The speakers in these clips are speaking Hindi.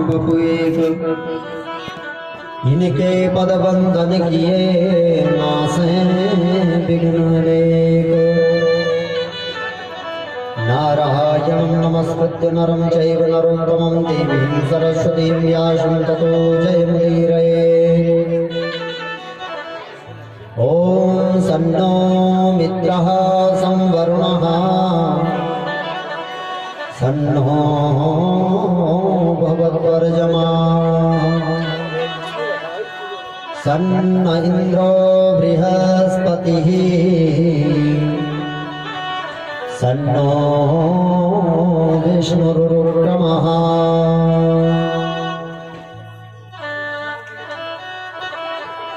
बपुएक इनके पद बंधन किए नासे विघ्न रेक नारायणं नमस्कृत्य नरं चैव नरोत्तमं देवीं सरस्वतीं व्यासं ततो जयमुदीरये। ॐ सन्नो मित्रः संवरुणः सन्नो भवद्वर्जमा सन्न इन्द्रो बृहस्पतिः सन्नो विष्णुरुक्रमः।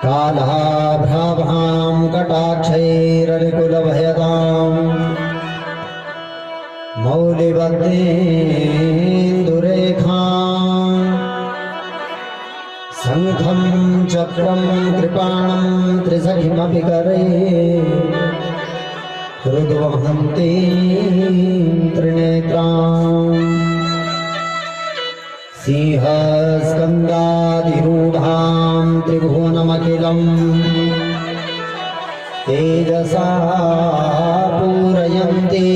कालाभ्राभां कटाक्षैररिकुलभयतां मौलिवद्देन्दुरेखां शङ्खं चक्रं कृपाणं त्रिसखिमपि करे हृद्वहन्ती त्रिनेत्रां सिंहस्कन्दाधिरूढां त्रिभुवनमखिलं तेजसा पूरयन्ती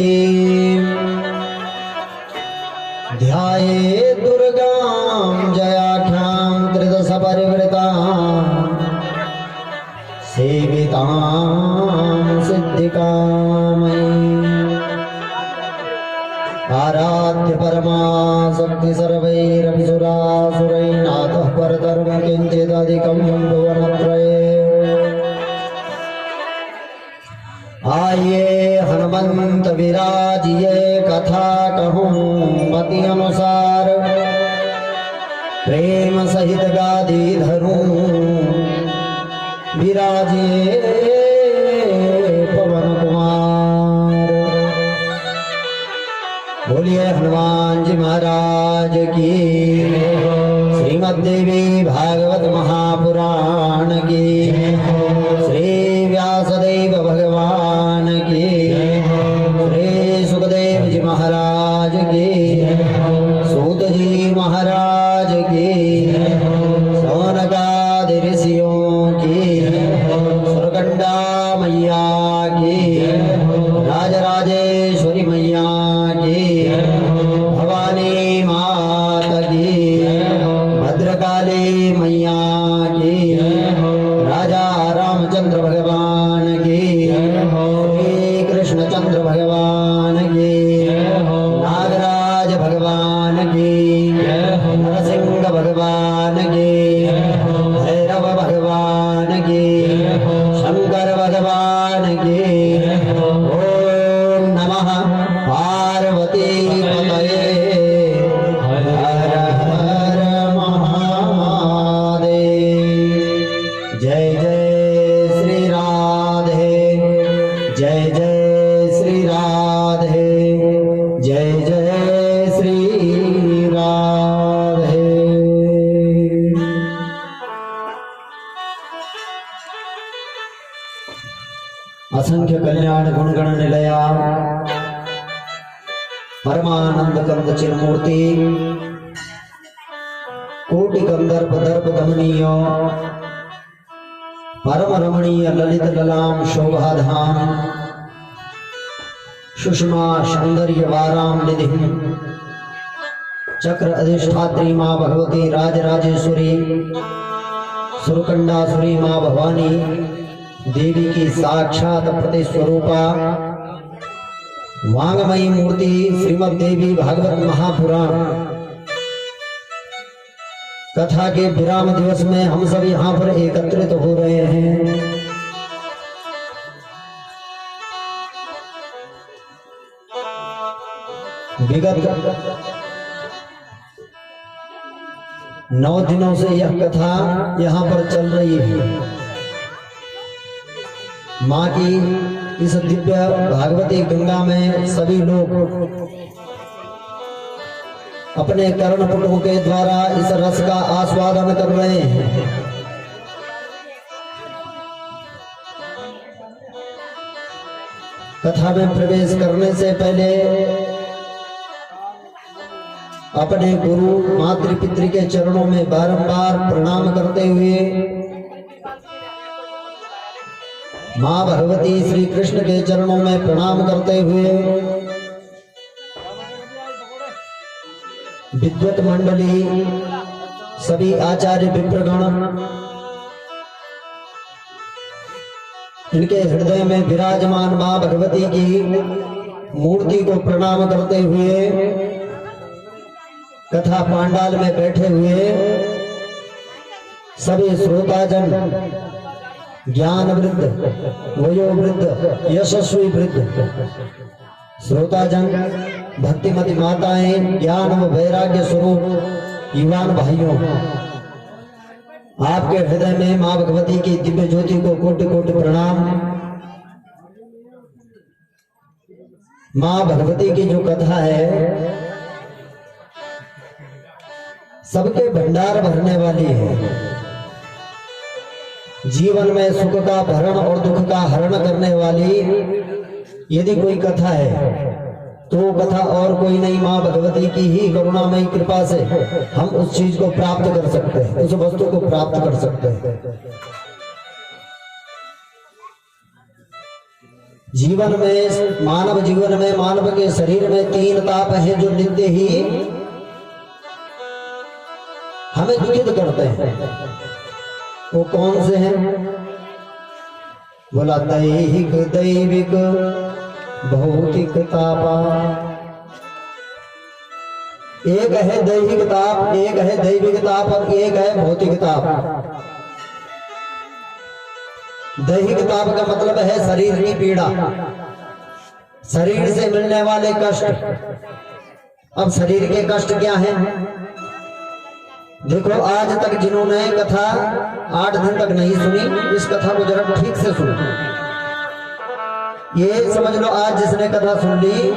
ध्यायेत् दुर्गां जयाख्यां त्रिदश परिवृतां सेवितां सिद्धिकामयीं आराध्य परमा शक्ति सर्वैरभिसुरासुरैर्नाथः परधर्म किञ्चिदधिकं भुवनत्रये। आइए हनुमंत विराजिए कथा कहूँ मति अनुसार प्रेम सहित गादी धरूं विराजिए पवन कुमार। बोलिए हनुमान जी महाराज की। श्रीमद्देवी भागवत महापुराण की। श्री व्यासदेव भगवान की। श्री सुखदेव जी महाराज की। सूत जी महाराज की। सौनकादि ऋषियों की। सुरकंडा मैया की। राजराजेश्वरी मैया की। भवानी माता की। भद्रकाली मैया की। राजा रामचंद्र भगवान की। श्री कृष्णचंद्र भगवान की। नागराज भगवान की। नरसिंह भगवान की। भैरव भगवान की। शंकर भगवान की। ओम नमः पार्वती पतये। हर हर महादेव। जय जय श्री राधे। जय जय श्री राधे। जय जय श्री राधे। असंख्य कल्याण गुणगण निलया परमानंद कंद चिन्मूर्ति कोटि गंधर्व दर्प दमनीय परम रमणीय ललित ललाम शोभाधाम सुषमा सौंदर्य वाराम निधि चक्र अधिष्ठात्री मां भगवती राजराजेश्वरी सुरकंडासुरी मां भवानी देवी की साक्षात प्रतिस्वरूपा वांगमयी मूर्ति श्रीमद् देवी भागवत महापुराण कथा के विराम दिवस में हम सब यहाँ पर एकत्रित हो रहे हैं। विगत 9 दिनों से यह कथा यहाँ पर चल रही है। माँ की इस दिव्य भागवती गंगा में सभी लोग अपने कर्णपुटों के द्वारा इस रस का आस्वादन कर रहे हैं। कथा में प्रवेश करने से पहले अपने गुरु मातृ पितृ के चरणों में बारंबार प्रणाम करते हुए माँ भगवती श्री कृष्ण के चरणों में प्रणाम करते हुए विद्वत मंडली, सभी आचार्य विप्रगण, इनके हृदय में विराजमान माँ भगवती की मूर्ति को प्रणाम करते हुए कथा पांडाल में बैठे हुए सभी श्रोताजन, ज्ञान वृद्ध, वयो वृद्ध, यशस्वी वृद्ध, श्रोताजन, भक्तिमती माताएं, ज्ञान व वैराग्य स्वरूप युवान भाइयों, आपके हृदय में मां भगवती की दिव्य ज्योति को कोटि कोटि प्रणाम। मां भगवती की जो कथा है सबके भंडार भरने वाली है। जीवन में सुख का भरण और दुख का हरण करने वाली यदि कोई कथा है तो वो कथा और कोई नहीं, मां भगवती की ही करुणामयी कृपा से हम उस चीज को प्राप्त कर सकते हैं, उस वस्तु को प्राप्त कर सकते हैं। जीवन में, मानव जीवन में, मानव के शरीर में 3 ताप हैं जो नित्य ही हमें दुखित करते हैं। वो कौन से हैं? बोला दैहिक, दैविक, भौतिक तापा। एक है दैहिक ताप, एक है दैविक ताप और एक है भौतिक ताप। दैहिक ताप का मतलब है शरीर की पीड़ा, शरीर से मिलने वाले कष्ट। अब शरीर के कष्ट क्या हैं? देखो, आज तक जिन्होंने कथा 8 दिन तक नहीं सुनी, इस कथा को जरा ठीक से सुनो। ये समझ लो, आज जिसने कथा सुन ली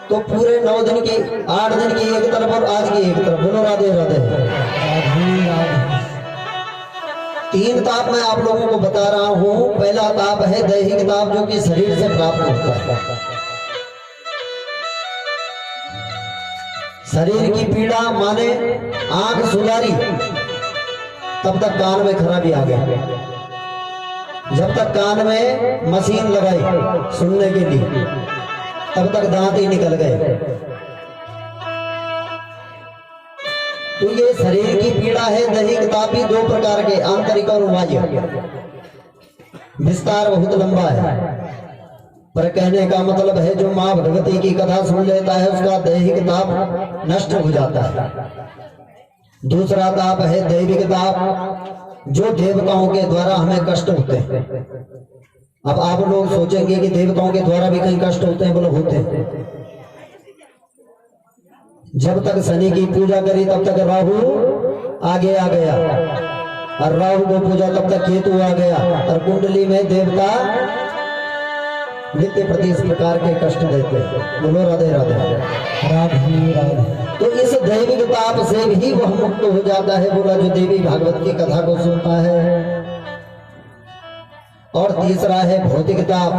तो पूरे 9 दिन की, 8 दिन की एक तरफ और आज की एक तरफ। बोलो राधे राधे। 3 ताप मैं आप लोगों को बता रहा हूं। पहला ताप है दैहिक ताप, जो कि शरीर से प्राप्त होता है। शरीर की पीड़ा माने आंख सुधारी, तब तक कान में खराबी आ गई। जब तक कान में मशीन लगाई सुनने के लिए, तब तक दांत ही निकल गए। तो ये शरीर की पीड़ा है। दैहिक तापी 2 प्रकार के, आंतरिक और बाह्य। विस्तार बहुत लंबा है, पर कहने का मतलब है जो मां भगवती की कथा सुन लेता है उसका दैहिक ताप नष्ट हो जाता है। दूसरा ताप है दैविक ताप, जो देवताओं के द्वारा हमें कष्ट होते हैं। अब आप लोग सोचेंगे कि देवताओं के द्वारा भी कहीं कष्ट होते हैं। बोलो होते हैं। जब तक शनि की पूजा करी तब तक राहु आगे आ गया, और राहु को पूजा तब तक केतु आ गया, और कुंडली में देवता नित्य प्रति इस प्रकार के कष्ट देते हैं। बोलो राधे राधे राधे राधे। तो इस दैविक ताप से भी वह मुक्त हो जाता है। बोला जो देवी भागवत की कथा को सुनता है। और तीसरा है भौतिक ताप।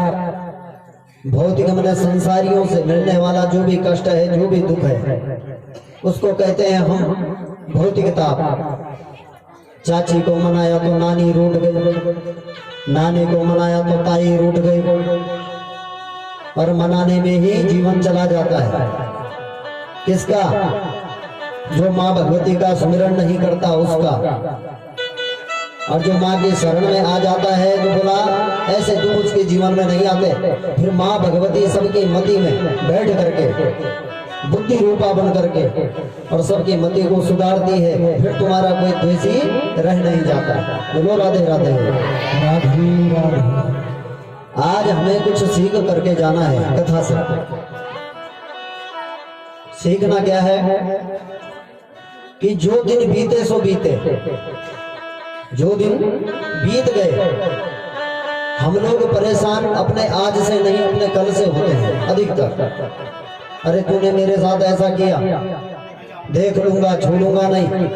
भौतिक माने संसारियों से मिलने वाला जो भी कष्ट है, जो भी दुख है, उसको कहते हैं हम भौतिक ताप। चाची को मनाया तो नानी रूठ गई, नानी को मनाया तो ताई रूठ गई, और मनाने में ही जीवन चला जाता है। किसका? जो माँ भगवती का स्मरण नहीं करता उसका। और जो माँ की शरण में आ जाता है तो बोला ऐसे दुख उसके जीवन में नहीं आते। फिर माँ भगवती सबकी मति में बैठ करके बुद्धि रूपा बन करके और सबकी मति को सुधारती है। फिर तुम्हारा कोई द्वेषी रह नहीं जाता। बोलो राधे राधे राधे राधे। आज हमें कुछ सीख करके जाना है कथा से। सीखना क्या है कि जो दिन बीते सो बीते, जो दिन बीत गए। हम लोग परेशान अपने आज से नहीं, अपने कल से होते हैं अधिकतर। अरे तूने मेरे साथ ऐसा किया, देख लूंगा, छोड़ूंगा नहीं।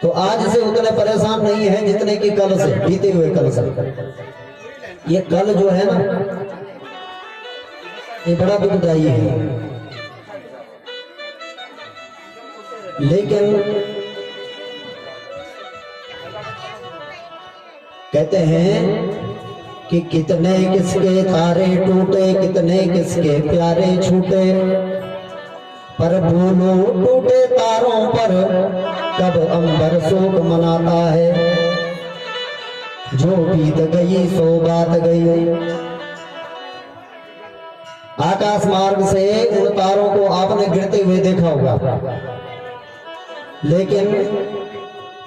तो आज से उतने परेशान नहीं है जितने कि कल से, बीते हुए कल से। ये कल जो है ना, ये बड़ा दुखदायी है। लेकिन कहते हैं कि कितने किसके तारे टूटे, कितने किसके प्यारे छूटे, पर बोलो टूटे तारों पर कब अंबर शोक मनाता है। जो बीत गई सो बात गई। आकाश मार्ग से उन तारों को आपने गिरते हुए देखा होगा, लेकिन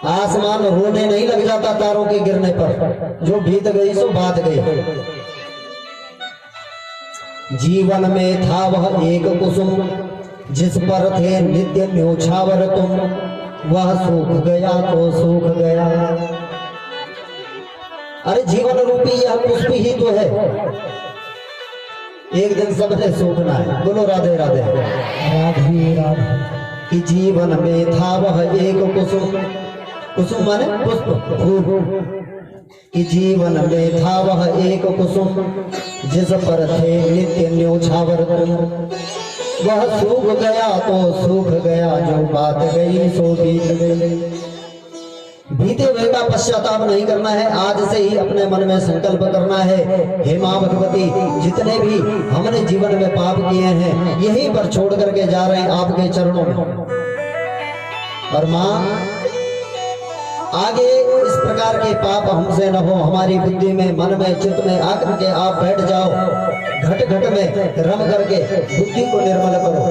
आसमान रोने नहीं लग जाता तारों के गिरने पर। जो बीत गई सो बात गई। जीवन में था वह एक कुसुम जिस पर थे नित्य न्योछावर तुम, वह सूख गया तो सूख गया। अरे जीवन रूपी यह पुष्प ही तो है, एक दिन सबने सूखना है। बोलो राधे राधे राधे राधे। कि जीवन में था वह एक कुसुम, कुसुम माने पुष्प फूल। कि जीवन में था वह एक कुसुम जिस पर थे नित्य न्योछावर तुम, वह सूख गया तो सूख गया। जो बात गई सो बीत गई। बीते हुए का पश्चाताप नहीं करना है, आज से ही अपने मन में संकल्प करना है। हे मां भगवती, जितने भी हमने जीवन में पाप किए हैं यहीं पर छोड़ करके जा रहे हैं आपके चरणों में। और मां, आगे इस प्रकार के पाप हमसे न हो। हमारी बुद्धि में, मन में, चित्त में आकर के आप बैठ जाओ, घट घट में रम करके बुद्धि को निर्मल करो।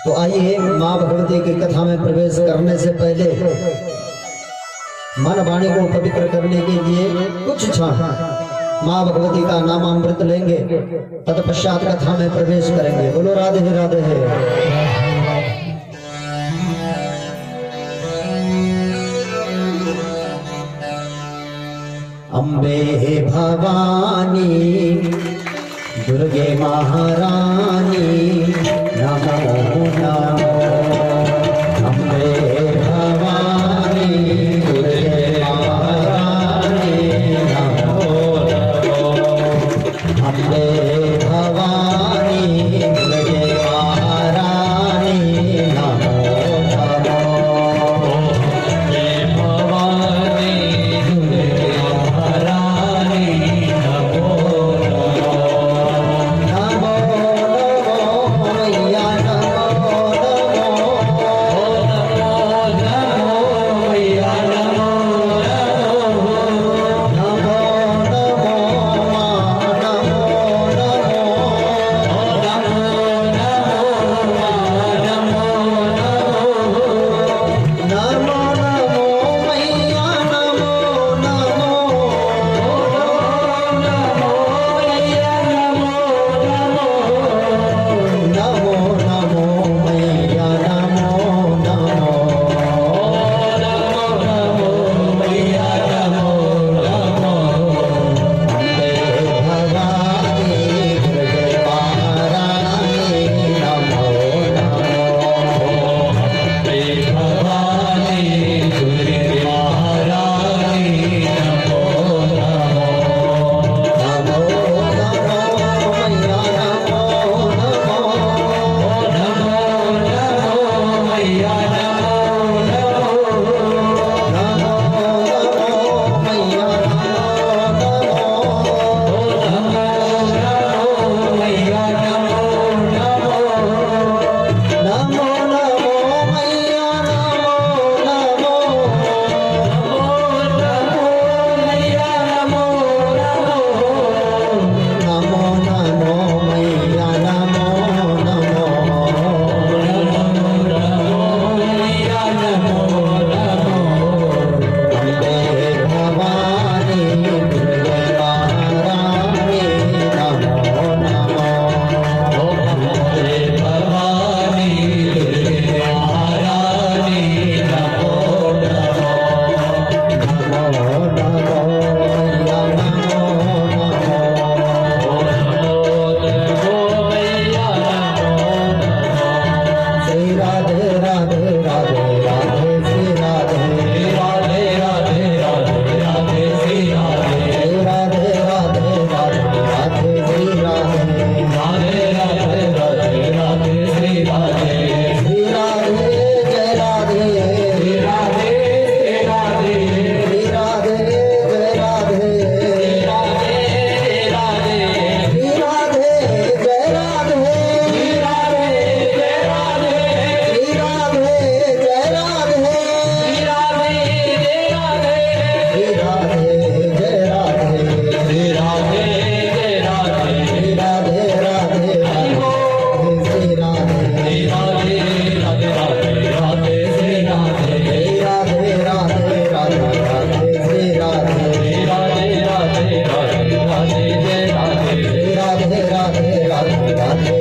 तो आइए मां भगवती की कथा में प्रवेश करने से पहले मन वाणी को पवित्र करने के लिए कुछ क्षण मां भगवती का नामामृत लेंगे, तत्पश्चात कथा में प्रवेश करेंगे। बोलो राधे राधे है। अम्बे भवानी दुर्गे महारानी नमो नमो। अम्बे भवानी दुर्गे महारानी नमो नमो। अम्बे भवानी दुर्गे महारानी नमो नमो। अम्बे भवानी दुर्गे महारानी नमो नमो। नमो नमो मैया नमो नमो।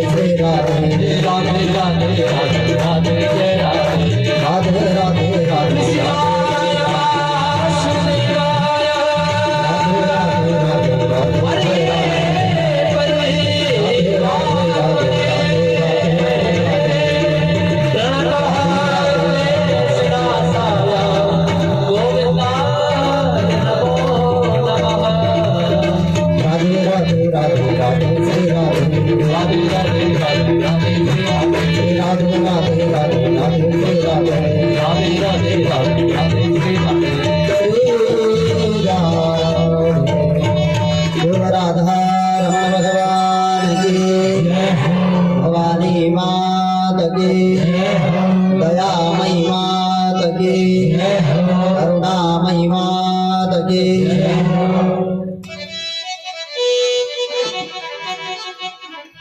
श्री राधे राधे राधे राधे राधे जय राधे राधे राधे राधे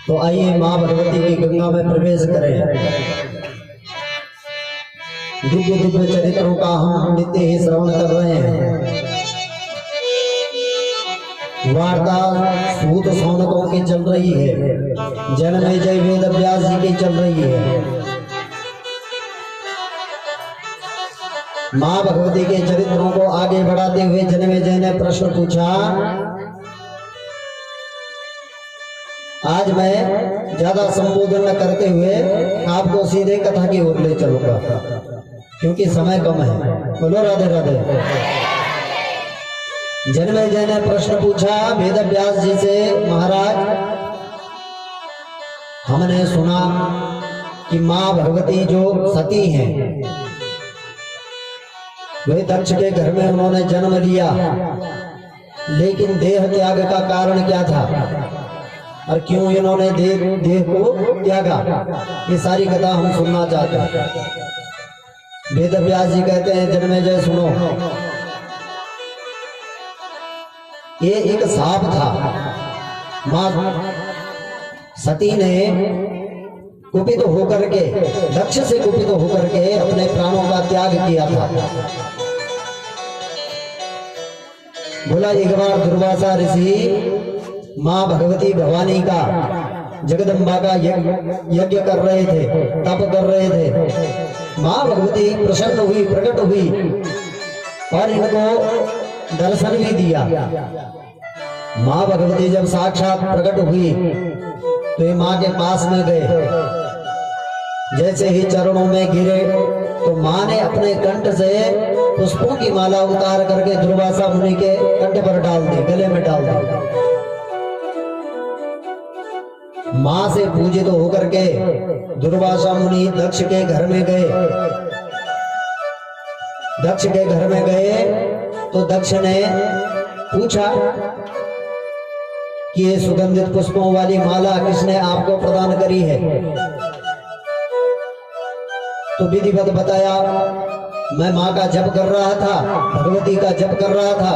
तो आइए माँ भगवती की गंगा में प्रवेश करें। दिव्य दिव्य चरित्रों का हम नित्य ही श्रवण कर रहे हैं। वार्ता सूत सौनकों की चल रही है, जनमेजय वेद व्यास जी की चल रही है। माँ भगवती के चरित्रों को आगे बढ़ाते हुए जनमेजय ने प्रश्न पूछा। आज मैं ज्यादा संबोधन न करते हुए आपको सीधे कथा की ओर ले चलूंगा, क्योंकि समय कम है। बोलो राधे राधे। जनमेजय ने प्रश्न पूछा वेद व्यास जी से, महाराज हमने सुना कि माँ भगवती जो सती हैं, वे दक्ष के घर में उन्होंने जन्म लिया, लेकिन देह त्याग का कारण क्या था और क्यों इन्होंने देह को त्यागा, ये सारी कथा हम सुनना चाहते हैं। वेद व्यास जी कहते हैं जनमेजय सुनो, ये एक साप था। मां सती ने कुपित होकर के, दक्ष से कुपित होकर के अपने प्राणों का त्याग किया था। बोला एक बार दुर्वासा ऋषि माँ भगवती भवानी का, जगदम्बा का यज्ञ कर रहे थे, तप कर रहे थे। माँ भगवती प्रसन्न हुई, प्रकट हुई और इनको दर्शन भी दिया। माँ भगवती जब साक्षात प्रकट हुई तो ये माँ के पास में गए। जैसे ही चरणों में गिरे तो माँ ने अपने कंठ से पुष्पों की माला उतार करके दुर्वासा मुनि के कंठ पर डाल दी, गले में डाल दी। माँ से पूजित होकर के दुर्वासा मुनि दक्ष के घर में गए। दक्ष के घर में गए तो दक्ष ने पूछा कि ये सुगंधित पुष्पों वाली माला किसने आपको प्रदान करी है? तो विधिवत बताया, मैं माँ का जप कर रहा था, भगवती का जप कर रहा था,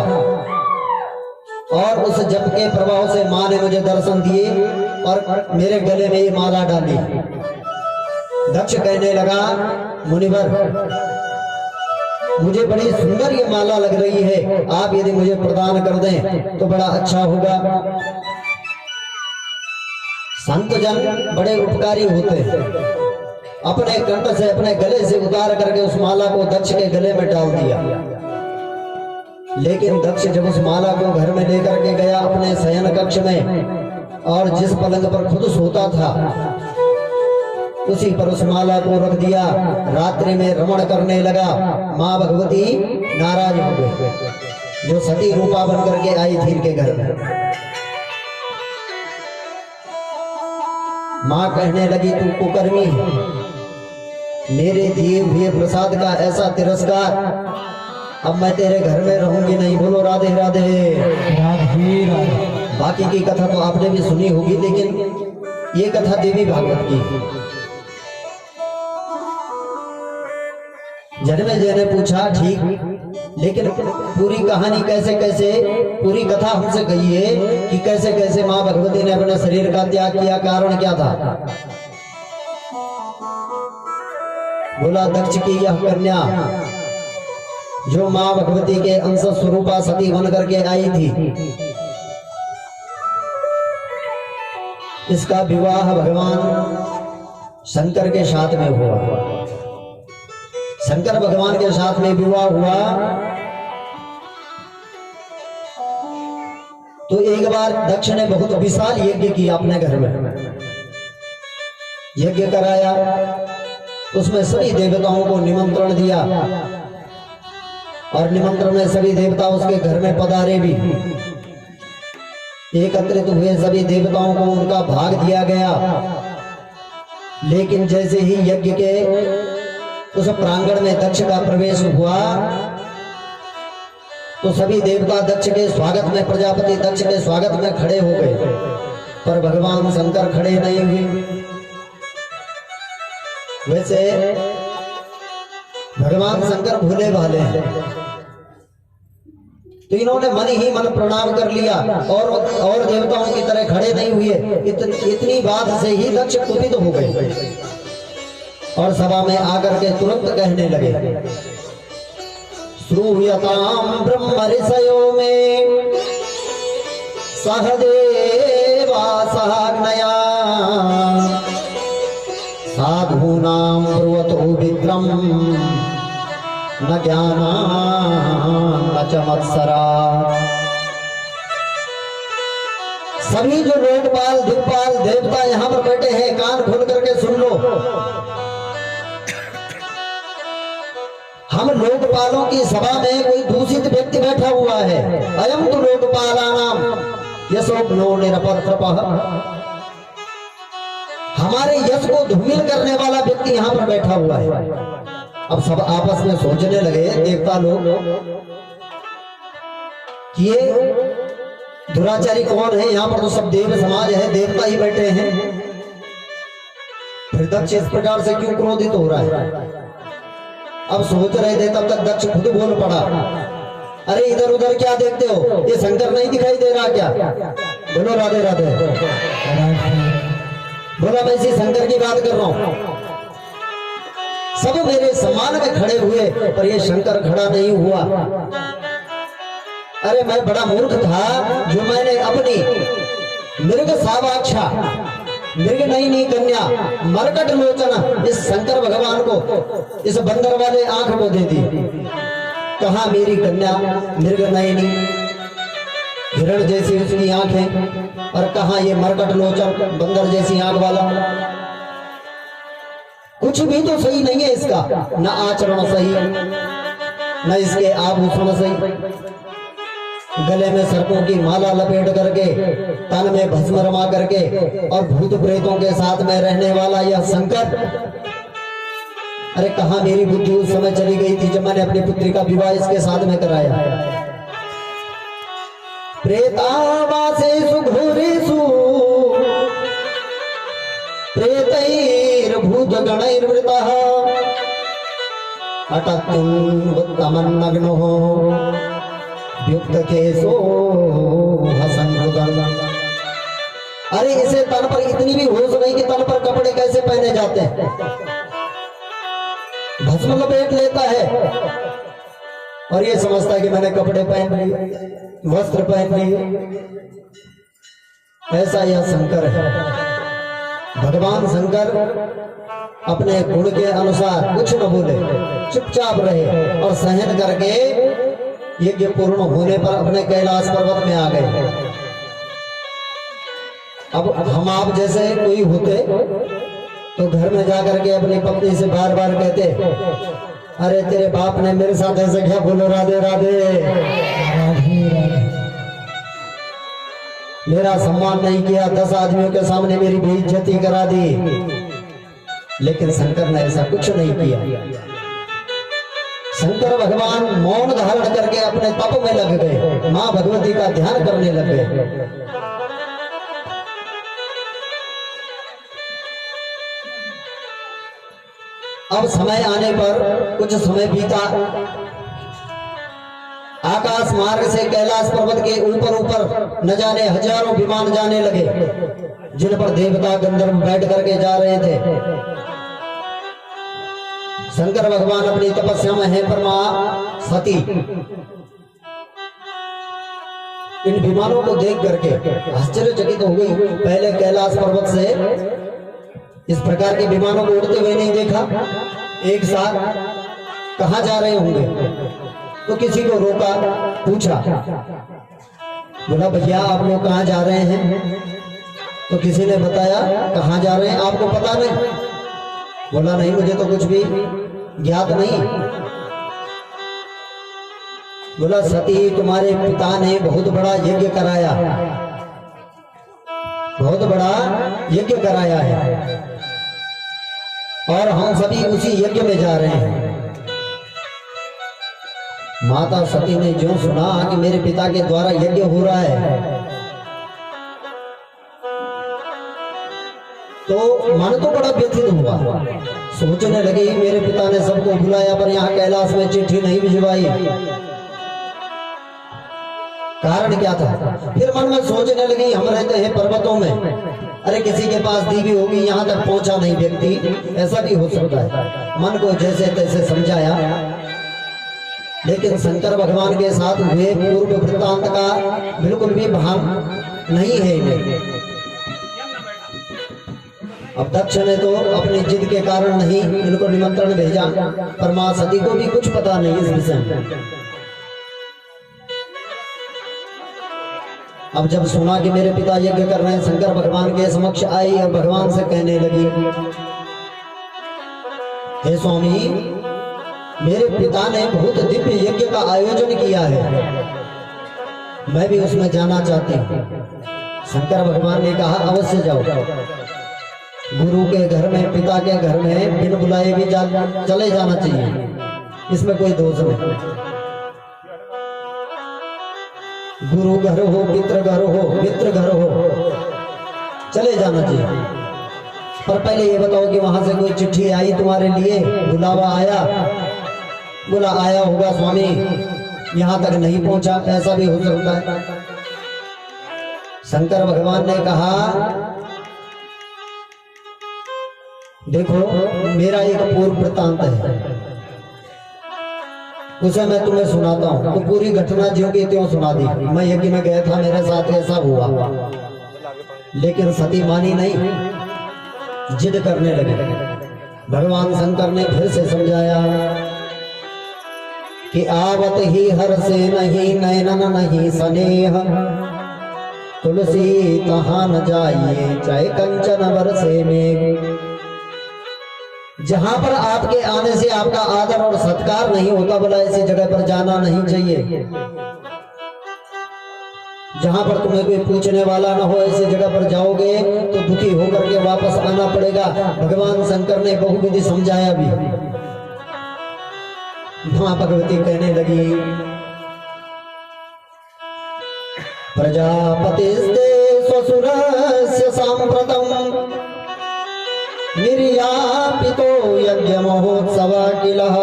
और उस जप के प्रभाव से माँ ने मुझे दर्शन दिए और मेरे गले में ये माला डाली। दक्ष कहने लगा, मुनिवर मुझे बड़ी सुंदर ये माला लग रही है, आप यदि मुझे प्रदान कर दें तो बड़ा अच्छा होगा। संत जन बड़े उपकारी होते हैं। अपने कंठ से, अपने गले से उतार करके उस माला को दक्ष के गले में डाल दिया। लेकिन दक्ष जब उस माला को घर में लेकर के गया अपने शयन कक्ष में, और जिस पलंग पर खुद सोता था उसी पर उस माला को रख दिया। रात्रि में रमण करने लगा। माँ भगवती नाराज हो गई, जो सती रूपा बन करके आई थी इनके घर में। माँ कहने लगी, तू कुकर्मी है, मेरे दिए हुए प्रसाद का ऐसा तिरस्कार, अब मैं तेरे घर में रहूंगी नहीं। बोलो राधे राधे राधे राधे। बाकी की कथा तो आपने भी सुनी होगी, लेकिन ये कथा देवी भागवत की। जनमेजय ने पूछा, ठीक, लेकिन पूरी कहानी कैसे कैसे, पूरी कथा हमसे कहिए कि कैसे कैसे माँ भगवती ने अपने शरीर का त्याग किया, कारण क्या था? बोला, दक्ष की यह कन्या जो माँ भगवती के अंश स्वरूपा सती बन करके आई थी, इसका विवाह भगवान शंकर के साथ में हुआ। शंकर भगवान के साथ में विवाह हुआ तो एक बार दक्ष ने बहुत विशाल यज्ञ किया अपने घर में, यज्ञ कराया, उसमें सभी देवताओं को निमंत्रण दिया और निमंत्रण में सभी देवता उसके घर में पधारे भी। एकत्रित हुए सभी देवताओं को उनका भाग दिया गया। लेकिन जैसे ही यज्ञ के उस प्रांगण में दक्ष का प्रवेश हुआ तो सभी देवता दक्ष के स्वागत में, प्रजापति दक्ष के स्वागत में खड़े हो गए, पर भगवान शंकर खड़े नहीं हुए। वैसे भगवान शंकर भोले भाले हैं, तो इन्होंने मन ही मन प्रणाम कर लिया और देवताओं की तरह खड़े नहीं हुए। इतनी बात से ही दक्ष कुपित हो गए और सभा में आकर के तुरंत कहने लगे, श्रूयताम ब्रह्म ऋषयो में सहदेवा सहग्नया साधूनां ब्रुवतो विक्रम न ज्ञाना न चमत्सरा। सभी जो लोकपाल दिक्पाल देवता यहाँ पर बैठे हैं, कान खोल करके सुन लो। हम लोकपालों की सभा में कोई दूषित व्यक्ति बैठा हुआ है। अयम तो लोकपालानाम यशोग्नो निरपत्रपः। हमारे यश को धूमिल करने वाला व्यक्ति यहाँ पर बैठा हुआ है। अब सब आपस में सोचने लगे देवता लोग कि ये दुराचारी कौन है, यहाँ पर तो सब देव समाज है, देवता ही बैठे हैं, फिर दक्ष इस प्रकार से क्यों क्रोधित हो रहा है। अब सोच रहे थे तब तक दक्ष खुद बोल पड़ा, अरे इधर उधर क्या देखते हो, ये शंकर नहीं दिखाई दे रहा क्या? बोलो राधे राधे। बोला मैं इसी शंकर की बात कर रहा हूं। सब मेरे सम्मान में खड़े हुए पर ये शंकर खड़ा नहीं हुआ। अरे मैं बड़ा मूर्ख था जो मैंने अपनी मृग सावाक्षा, मृग नयनी कन्या मरकट लोचन इस शंकर भगवान को, इस बंदर वाले आंख को दे दी। कहा मेरी कन्या मृग नयनी हिरण जैसी उसकी आंखें, और कहा ये मरकट लोचन बंदर जैसी आंख वाला। कुछ भी तो सही नहीं है इसका, न आचरण सही, न इसके आभूषण सही। गले में सर्पों की माला लपेट करके, तन में भस्म रमा करके और भूत प्रेतों के साथ में रहने वाला यह शंकर। अरे कहाँ मेरी बुद्धि उस समय चली गई थी जब मैंने अपनी पुत्री का विवाह इसके साथ में कराया। प्रेतावासेषु घोरेषु प्रेतैर्भूतगणैर्वृतः अटत्तुन्नग्नो युक्तकेशो हसन्मुदन्। अरे इसे तन पर इतनी भी होश नहीं कि तन पर कपड़े कैसे पहने जाते हैं। भस्म लपेट लेता है और ये समझता है कि मैंने कपड़े पहन लिए, वस्त्र पहन लिए। ऐसा यह शंकर है। भगवान शंकर अपने गुण के अनुसार कुछ न बोले, चुपचाप रहे और सहन करके यज्ञ पूर्ण होने पर अपने कैलाश पर्वत में आ गए। अब हम आप जैसे कोई होते तो घर में जाकर के अपनी पत्नी से बार बार कहते, अरे तेरे बाप ने मेरे साथ ऐसे क्या, बोलो राधे राधे, मेरा सम्मान नहीं किया, 10 आदमियों के सामने मेरी बेइज्जती करा दी। लेकिन शंकर ने ऐसा कुछ नहीं किया। शंकर भगवान मौन धारण करके अपने तप में लग गए, मां भगवती का ध्यान करने लगे। अब समय आने पर कुछ समय बीता, आकाश मार्ग से कैलाश पर्वत के ऊपर ऊपर न जाने हजारों विमान जाने लगे, जिन पर देवता गंधर्व बैठ करके जा रहे थे। शंकर भगवान अपनी तपस्या में है, परमा सती इन विमानों को देख करके आश्चर्यचकित हो गई। पहले कैलाश पर्वत से इस प्रकार के विमानों को उड़ते हुए नहीं देखा। एक साथ कहाँ जा रहे होंगे, तो किसी को रोका, पूछा, बोला भैया आप लोग कहाँ जा रहे हैं? तो किसी ने बताया कहाँ जा रहे हैं आपको पता नहीं? बोला नहीं मुझे तो कुछ भी ज्ञात नहीं। बोला सती तुम्हारे पिता ने बहुत बड़ा यज्ञ कराया, बहुत बड़ा यज्ञ कराया है और हम सभी उसी यज्ञ में जा रहे हैं। माता सती ने जो सुना कि मेरे पिता के द्वारा यज्ञ हो रहा है तो मन तो बड़ा व्यथित हुआ। सोचने लगी मेरे पिता ने सबको बुलाया पर यहाँ कैलाश में चिट्ठी नहीं भिजवाई, कारण क्या था? फिर मन में सोचने लगी हम रहते हैं पर्वतों में, अरे किसी के पास दीवी होगी, यहाँ तक पहुंचा नहीं व्यक्ति, ऐसा भी हो सकता है। मन को जैसे तैसे समझाया, लेकिन शंकर भगवान के साथ हुए पूर्व वृत्तांत का बिल्कुल भी भान नहीं है इन्हें। अब दक्ष ने तो अपनी जिद के कारण नहीं इनको निमंत्रण भेजा, पर मां सती को भी कुछ पता नहीं इस विषय में। अब जब सुना कि मेरे पिता यज्ञ कर रहे हैं, शंकर भगवान के समक्ष आई और भगवान से कहने लगी, हे स्वामी मेरे पिता ने बहुत दिव्य यज्ञ का आयोजन किया है, मैं भी उसमें जाना चाहती हूँ। शंकर भगवान ने कहा अवश्य जाओ, गुरु के घर में, पिता के घर में बिन बुलाए भी चले जाना चाहिए, इसमें कोई दोष नहीं। गुरु घर हो, पितृ घर हो, मित्र घर हो, चले जाना चाहिए। पर पहले ये बताओ कि वहां से कोई चिट्ठी आई तुम्हारे लिए, बुलावा आया? बोला आया होगा स्वामी, यहाँ तक नहीं पहुंचा, ऐसा भी हो सकता है। शंकर भगवान ने कहा देखो मेरा एक पूर्व वृत्तांत है, उसे मैं तुम्हें सुनाता हूँ। तो पूरी घटना ज्यों की त्यों सुना दी। मैं यज्ञ में गया था, मेरे साथ ऐसा हुआ, लेकिन सती मानी नहीं, जिद करने लगे। भगवान शंकर ने फिर से समझाया कि आवत ही हर से नहीं नैनन नहीं स्नेह, तुलसी तहां न जाइए चाहे कंचन बरसे में। जहां पर आपके आने से आपका आदर और सत्कार नहीं होता, बोला ऐसी जगह पर जाना नहीं चाहिए। जहां पर तुम्हें कोई पूछने वाला ना हो, ऐसी जगह पर जाओगे तो दुखी होकर के वापस आना पड़ेगा। भगवान शंकर ने बहुविधि समझाया भी। मां भगवती कहने लगी प्रजापतिस्ते स्वसुरस्य सांप्रतम् निर्यापितो यज्ञ महोत्सव किलः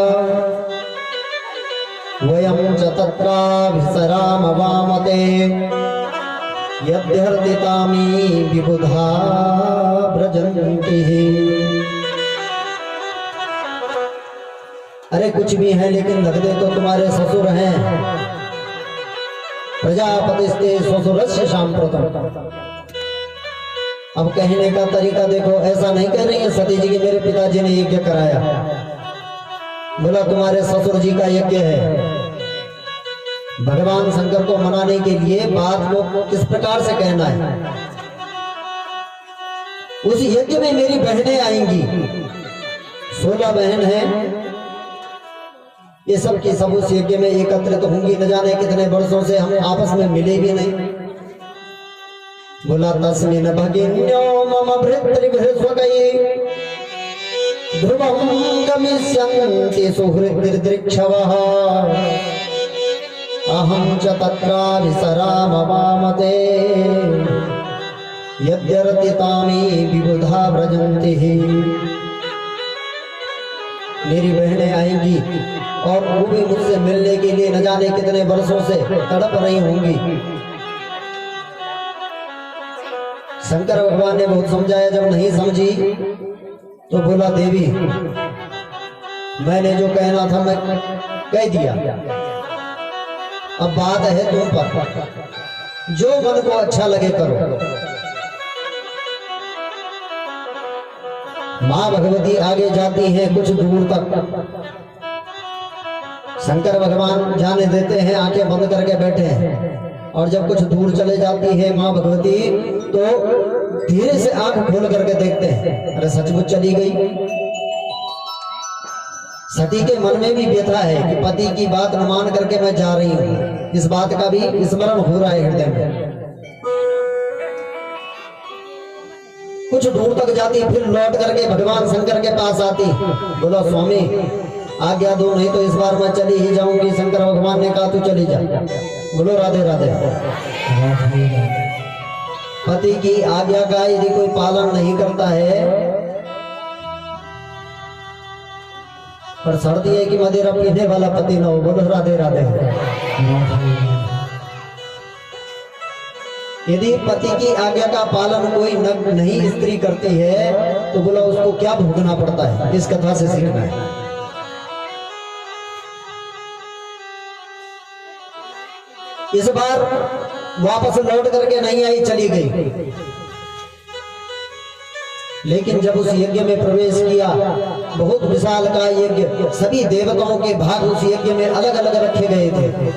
वयं च तत्राभिसराम वामते यद्यर्दितामी विबुधा व्रजन्तिः। अरे कुछ भी है लेकिन लगते तो तुम्हारे ससुर हैं। प्रजापतिस्ते स्वसुरस्य सांप्रतम्। अब कहने का तरीका देखो, ऐसा नहीं कह रही है सती जी की मेरे पिताजी ने यज्ञ कराया, बोला तुम्हारे ससुर जी का यज्ञ है। भगवान शंकर को मनाने के लिए बात को किस प्रकार से कहना है। उस यज्ञ में मेरी बहनें आएंगी, 16 बहन हैं, ये सब की सब उस यज्ञ में एकत्रित होंगी। न जाने कितने वर्षों से हम आपस में मिले भी नहीं। बोला तस्मिन् भगिन्यो मम भृतृभृस्वकै ध्रुवं गमिष्यन्ति सुहृद्दृक्षवः अहं च तत्राभिसराम वामते यद्यर्तितानि विबुधा व्रजन्तिः। मेरी बहनें आएंगी और वो भी मुझसे मिलने के लिए न जाने कितने वर्षों से तड़प रही होंगी। शंकर भगवान ने बहुत समझाया, जब नहीं समझी तो बोला देवी मैंने जो कहना था मैं कह दिया, अब बात है तुम पर। जो मन को अच्छा लगे करो। मां भगवती आगे जाती है कुछ दूर तक, शंकर भगवान जाने देते हैं, आंखें बंद करके बैठे हैं। और जब कुछ दूर चले जाती है मां भगवती तो धीरे से आंख खोल करके देखते हैं, अरे सचमुच चली गई। सती के मन में भी व्यथा है कि पति की बात न मान करके मैं जा रही हूं, इस बात का भी स्मरण हो रहा है हृदय में। कुछ दूर तक जाती, फिर लौट करके भगवान शंकर के पास आती, बोला स्वामी आज्ञा दो, नहीं तो इस बार मैं चली ही जाऊंगी। शंकर भगवान ने कहा तू चली जा। बोलो राधे राधे। पति की आज्ञा का यदि कोई पालन नहीं करता है, पर शर्त है कि मदिरा पीने वाला पति ना हो। बोलो राधे राधे। यदि पति की आज्ञा का पालन कोई नहीं स्त्री करती है तो बोला उसको क्या भोगना पड़ता है, इस कथा से सीखना है। इस बार वापस लौट करके नहीं आई, चली गई। लेकिन जब उस यज्ञ में प्रवेश किया, बहुत विशाल का यज्ञ, सभी देवताओं के भाग उस यज्ञ में अलग अलग रखे गए थे।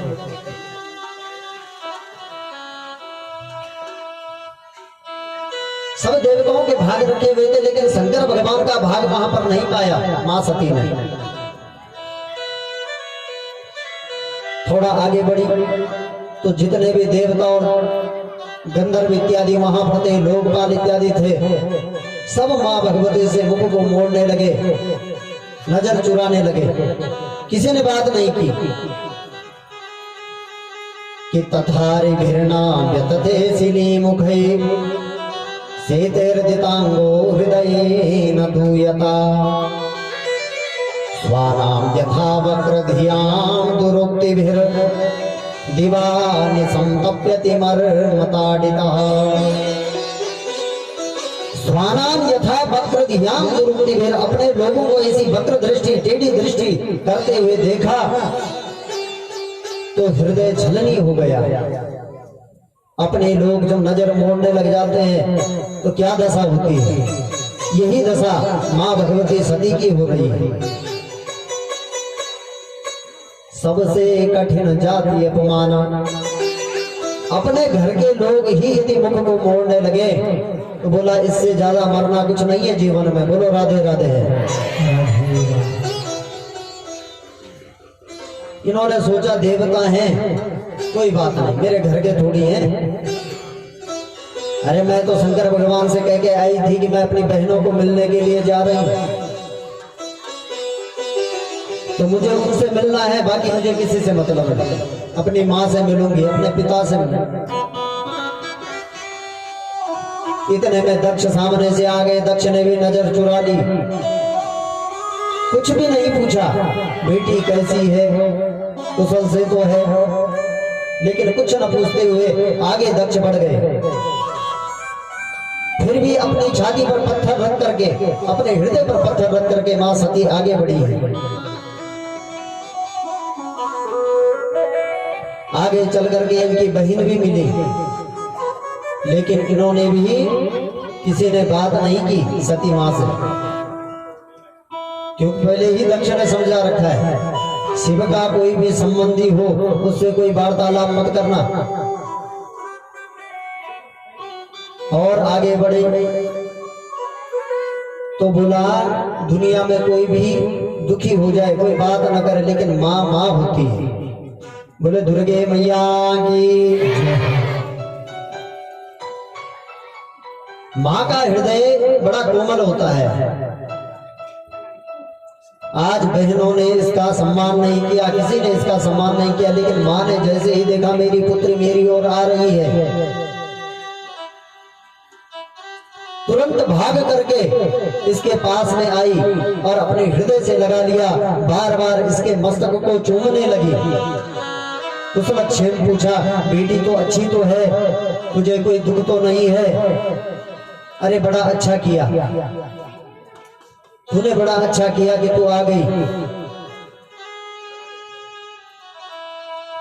सब देवताओं के भाग रखे हुए थे, लेकिन शंकर भगवान का भाग वहां पर नहीं पाया मां सती ने। थोड़ा आगे बढ़ी तो जितने भी देवता और गंधर्व इत्यादि वहां फतेह लोकपाल इत्यादि थे, सब मां भगवती से मुख को मोड़ने लगे, नजर चुराने लगे। किसी ने बात नहीं की कि तथारि घृणा व्यतते सिनी मुखै सेतेर्दितांगो हृदये न दूयता स्वानाम यथा वक्रधियां दुरुक्तिभिर दिवानि संतप्यति मर्मताडितः। स्वानाम यथा वक्रधियां दुरुक्तिभिर, अपने लोगों को ऐसी वक्र दृष्टि, टेढ़ी दृष्टि करते हुए देखा तो हृदय छलनी हो गया। अपने लोग जब नजर मोड़ने लग जाते हैं तो क्या दशा होती है, यही दशा मां भगवती सती की हो रही है। सबसे कठिन जाति अपमान, अपने घर के लोग ही यदि मुख को मोड़ने लगे तो बोला इससे ज्यादा मरना कुछ नहीं है जीवन में। बोलो राधे राधे है। इन्होंने सोचा देवता हैं, कोई बात नहीं, मेरे घर के थोड़ी हैं। अरे मैं तो शंकर भगवान से कह के आई थी कि मैं अपनी बहनों को मिलने के लिए जा रही हूं, तो मुझे उनसे मिलना है, बाकी मुझे किसी से मतलब नहीं। अपनी माँ से मिलूंगी, अपने पिता से मिलूंगी। इतने में दक्ष सामने से आ गए। दक्ष ने भी नजर चुरा ली, कुछ भी नहीं पूछा, बेटी कैसी है, कुशल से तो है, लेकिन कुछ न पूछते हुए आगे दक्ष बढ़ गए। फिर भी अपनी छाती पर पत्थर रख करके, अपने हृदय पर पत्थर रख करके मां सती आगे बढ़ी है। आगे चल करके इनकी बहन भी मिली, लेकिन इन्होंने भी किसी ने बात नहीं की सती मां से, क्योंकि पहले ही दक्ष ने समझा रखा है शिव का कोई भी संबंधी हो उससे कोई वार्तालाप मत करना। और आगे बढ़े तो बोला दुनिया में कोई भी दुखी हो जाए कोई बात न करे, लेकिन माँ माँ होती है। बोले दुर्गे मैया की। माँ का हृदय बड़ा कोमल होता है। आज बहनों ने इसका सम्मान नहीं किया, किसी ने इसका सम्मान नहीं किया, लेकिन माँ ने जैसे ही देखा मेरी पुत्री मेरी ओर आ रही है, तुरंत भाग करके इसके पास में आई और अपने हृदय से लगा लिया, बार बार इसके मस्तक को चूमने लगी। उस बच्चे ने पूछा बेटी तो अच्छी तो है, तुझे कोई दुख तो नहीं है? अरे बड़ा अच्छा किया, तूने बड़ा अच्छा किया कि तू आ गई।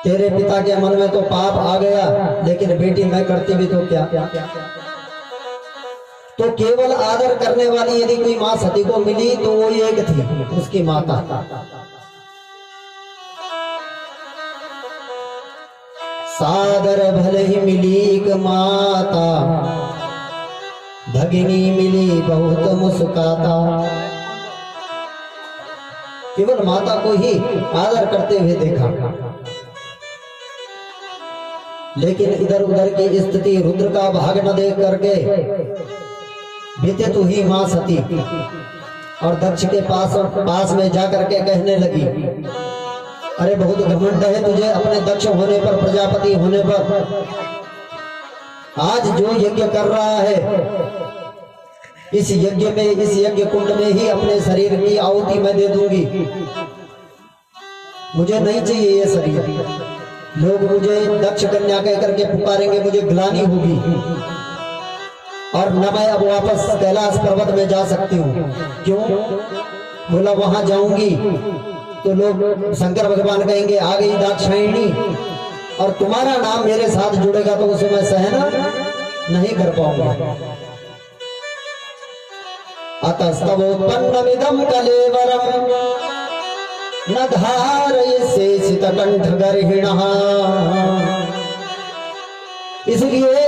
तेरे पिता के मन में तो पाप आ गया, लेकिन बेटी मैं करती भी तो क्या। तो केवल आदर करने वाली यदि कोई माँ सती को मिली तो वो एक थी, उसकी माता। सादर भले ही मिली एक माता, भगिनी मिली बहुत मुस्काता। केवल माता को ही आदर करते हुए देखा, लेकिन इधर उधर की स्थिति रुद्र का भाग न देख करके बीते तो ही मां सती और दक्ष के पास में जाकर के कहने लगी, अरे बहुत घमंड है तुझे अपने दक्ष होने पर, प्रजापति होने पर। आज जो यज्ञ कर रहा है इस यज्ञ में, इस यज्ञ कुंड में ही अपने शरीर की आहुति मैं दे दूंगी। मुझे नहीं चाहिए ये शरीर। लोग मुझे दक्ष कन्या कह करके पुकारेंगे, मुझे ग्लानि होगी और न मैं अब वापस कैलाश पर्वत में जा सकती हूँ। क्यों? बोला वहां जाऊंगी तो लोग शंकर भगवान कहेंगे आ गई दाक्षायणी, और तुम्हारा नाम मेरे साथ जुड़ेगा तो उसे मैं सहन नहीं कर पाऊंगा। अतस्तवोत्पन्नमिदं कलेवरम न धारयसे सितकंठ गर्हिणः। इसलिए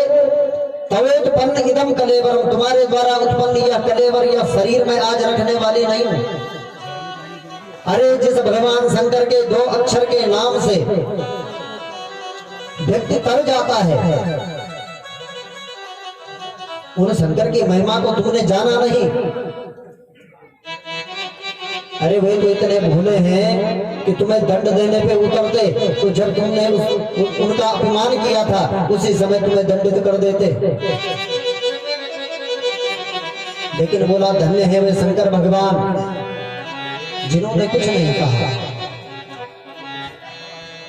तवोत्पन्न इदम कलेवरम, तुम्हारे द्वारा उत्पन्न यह कलेवर, यह शरीर मैं आज रखने वाली नहीं हूं। अरे जिस भगवान शंकर के 2 अक्षर के नाम से व्यक्ति तर जाता है, उन शंकर की महिमा को तुमने जाना नहीं। अरे वे तो इतने भूले हैं कि तुम्हें दंड देने पे उतरते तो जब तुमने उनका अपमान किया था उसी समय तुम्हें दंडित कर देते। लेकिन बोला धन्य है वे शंकर भगवान जिन्होंने कुछ नहीं कहा।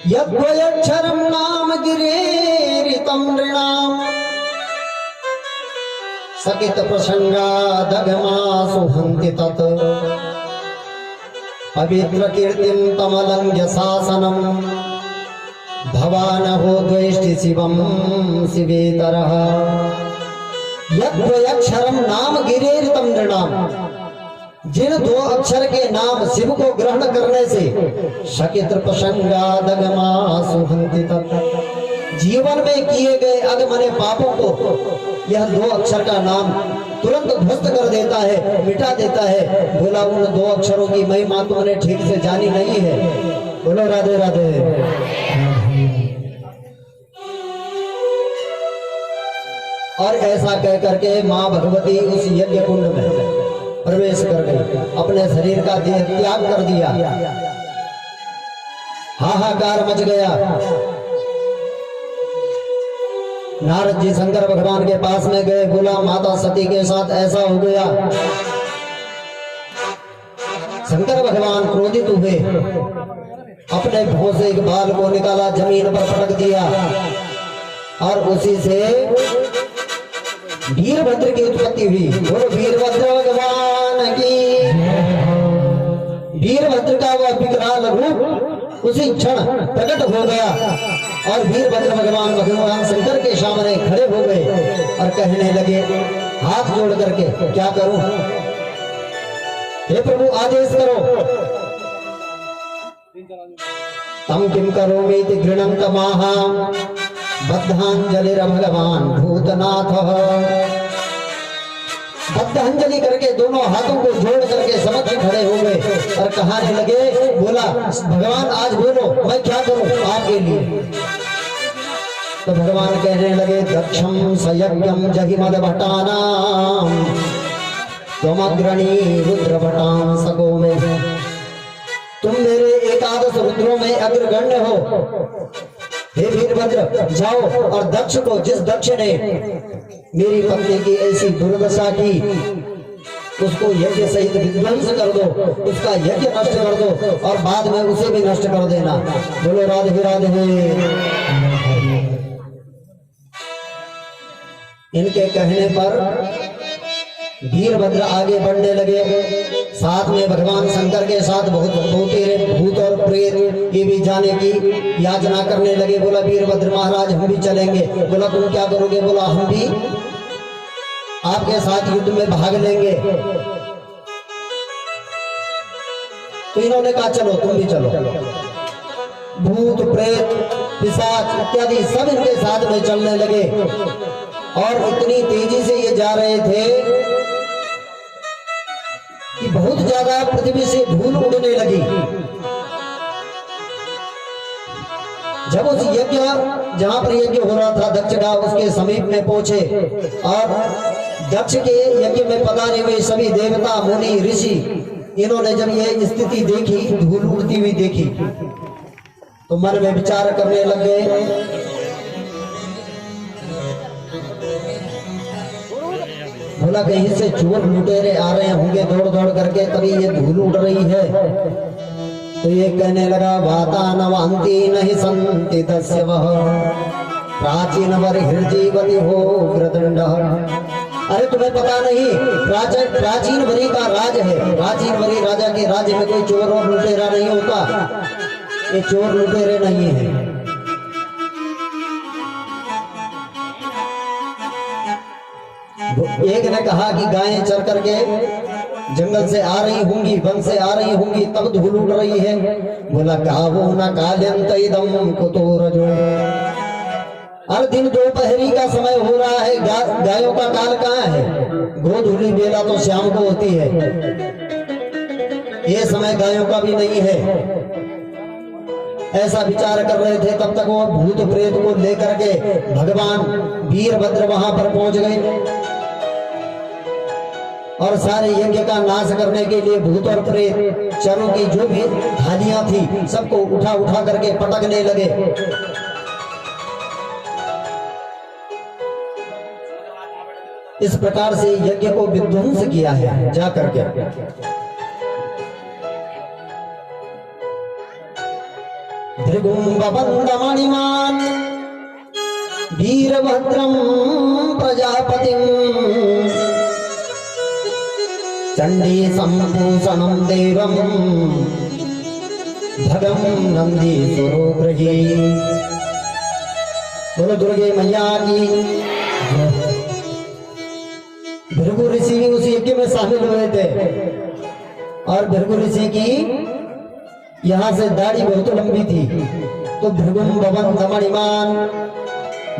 यद्वयक्षरम नाम गिरेरितं नृणाम सकित प्रसंगादगमासु हन्ति तत्। पवित्र कीर्तिं तमलंघ्य शासनम भवान हो द्वेष्टि शिवम शिवेतरः। यद्वयक्षरम नाम गिरेरितं नृणाम, जिन 2 अक्षर के नाम शिव को ग्रहण करने से शकित्र प्रसंगादगमासु हन्ति तत्, जीवन में किए गए अगमने पापों को यह 2 अक्षर का नाम तुरंत ध्वस्त कर देता है, मिटा देता है। बोला उन 2 अक्षरों की महिमा तुमने ठीक से जानी नहीं है। बोलो राधे राधे। और ऐसा कह करके माँ भगवती उस यज्ञ कुंड में प्रवेश कर गई, अपने शरीर का देह त्याग कर दिया। हाहाकार मच गया। नारद जी शंकर भगवान के पास में गए, बोला माता सती के साथ ऐसा हो गया। शंकर भगवान क्रोधित हुए, अपने भौं से एक बाल को निकाला, जमीन पर पटक दिया और उसी से वीरभद्र की उत्पत्ति हुई। बोलो वीरभद्र भगवान की। वीरभद्र का वह विकराल रूप उसी क्षण प्रकट हो गया और वीरभद्र भगवान शंकर के सामने खड़े हो गए और कहने लगे हाथ जोड़ करके, क्या करूं? हे प्रभु आदेश करो। तम किम करोमि इति गृह्णन्तमाह बद्धांजलि भगवान भूतनाथ। बद्धांजलि करके दोनों हाथों को जोड़ करके समक्ष खड़े हो गए और कहने लगे, बोला भगवान आज बोलो मैं क्या करूं आपके लिए? तो भगवान कहने लगे दक्षम सयज्ञम जहिमद भटानाम त्वमग्रणी रुद्र भटान सगो में। तुम मेरे एकादश रुद्रों में अग्रगण्य हो। हे वीरभद्र जाओ और दक्ष को, जिस दक्ष ने मेरी पत्नी की ऐसी दुर्दशा की, उसको यज्ञ सहित विध्वंस कर दो, उसका यज्ञ नष्ट कर दो और बाद में उसे भी नष्ट कर देना। बोलो राधे राधे। इनके कहने पर वीरभद्र आगे बढ़ने लगे, साथ में भगवान शंकर के साथ बहुत भूत और प्रेत ये भी जाने की याचना करने लगे। बोला वीरभद्र महाराज हम भी चलेंगे। बोला तुम क्या करोगे? बोला हम भी आपके साथ युद्ध में भाग लेंगे। तो इन्होंने कहा चलो तुम भी चलो। भूत प्रेत पिशाच इत्यादि सब इनके साथ में चलने लगे और इतनी तेजी से ये जा रहे थे कि बहुत ज्यादा पृथ्वी से धूल उड़ने लगी। जब उस यज्ञ जहां पर यज्ञ हो रहा था दक्ष का, उसके समीप में पहुंचे और दक्ष के यज्ञ में पधारे हुए सभी देवता मुनि ऋषि इन्होंने जब ये स्थिति देखी, धूल उड़ती हुई देखी, तो मन में विचार करने लग गए बोला कहीं से चोर लुटेरे आ रहे होंगे दौड़ दौड़ करके, तभी ये धूल उड़ रही है। तो ये कहने लगा वातानवंती नहीं संति तस्य वह प्राचीन वर हृजीवति हो ग्रदंड। अरे तुम्हें पता नहीं प्राचीन वरी का राज है, प्राचीन वरी राजा के राज्य में कोई चोर और लुटेरा नहीं होता। ये चोर लुटेरे नहीं है। एक ने कहा कि गायें चर करके जंगल से आ रही होंगी, वन से आ रही होंगी, तब धूल उड़ रही है। बोला कावो न काल्यंत इदम कुतोरजो। हर दिन दोपहरी का समय हो रहा है, गायों का काल कहाँ है? गोधूली बेला तो शाम को होती है, ये समय गायों का भी नहीं है। ऐसा विचार कर रहे थे, तब तक वो भूत प्रेत को लेकर के भगवान वीरभद्र वहां पर पहुंच गए और सारे यज्ञ का नाश करने के लिए भूत और प्रेत चरों की जो भी थालियां थी सबको उठा उठा करके पटकने लगे। इस प्रकार से यज्ञ को विध्वंस किया है जा करके। भृगुंबबंधमणिमान वीरभद्रम प्रजापतिम चंडी संपूषणम देवम भगम नंदी स्वरूपी। बोलो दुर्गे मैया की। भृगु ऋषि उस यज्ञ में शामिल हुए थे और भृगु ऋषि की यहाँ से दाढ़ी बहुत लंबी थी। तो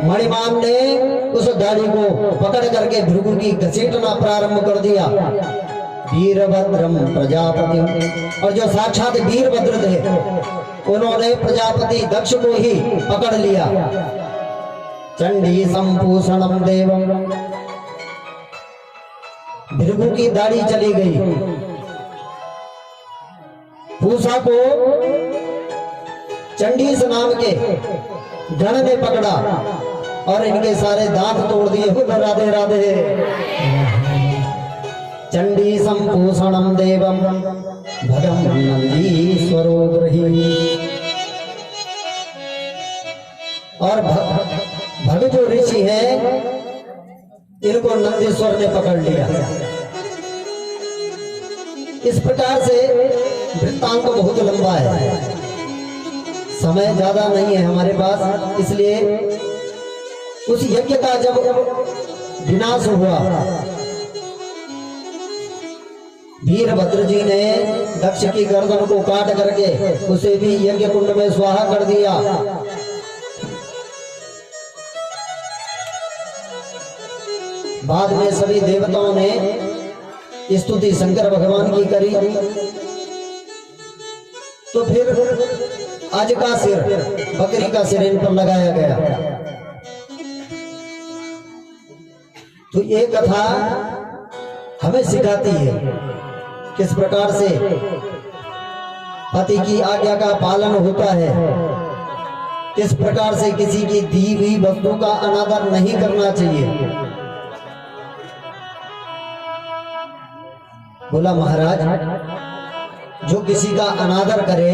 मणिमान ने उस दाढ़ी को पकड़ करके भृगु की घसीटना प्रारंभ कर दिया। वीरभद्रम प्रजापति, और जो साक्षात वीरभद्र थे उन्होंने प्रजापति दक्ष को ही पकड़ लिया। चंडी संपूषणम देवम, भृगु की दाढ़ी चली गई। पूषा को चंडीस नाम के गण ने पकड़ा और इनके सारे दांत तोड़ दिए। राधे राधे। चंडी संपूषणम देवम भगम नंदीश्वरो गृही। और भग जो ऋषि है इनको नंदीश्वर ने पकड़ लिया। इस प्रकार से वृत्तांत तो बहुत लंबा है, समय ज्यादा नहीं है हमारे पास, इसलिए उस यज्ञ का जब विनाश हुआ, वीरभद्र जी ने दक्ष की गर्दन को काट करके उसे भी यज्ञ कुंड में स्वाहा कर दिया। बाद में सभी देवताओं ने स्तुति शंकर भगवान की करी। तो फिर आज का सिर, बकरी का सिर इन पर लगाया गया। तो ये कथा हमें सिखाती है किस प्रकार से पति की आज्ञा का पालन होता है, किस प्रकार से किसी की दी हुई वस्तु का अनादर नहीं करना चाहिए। बोला महाराज, जो किसी का अनादर करे,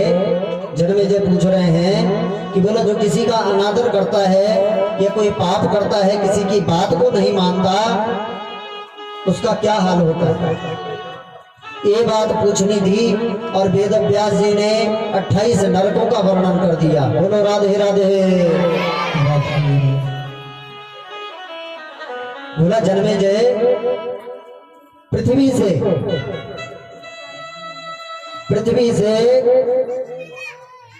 जन्मेजय पूछ रहे हैं कि बोला जो किसी का अनादर करता है या कोई पाप करता है, किसी की बात को नहीं मानता, उसका क्या हाल होता है। ये बात पूछनी थी और वेद व्यास जी ने 28 नरकों का वर्णन कर दिया। बोलो राधे राधे। बोला जन्मेजय, पृथ्वी से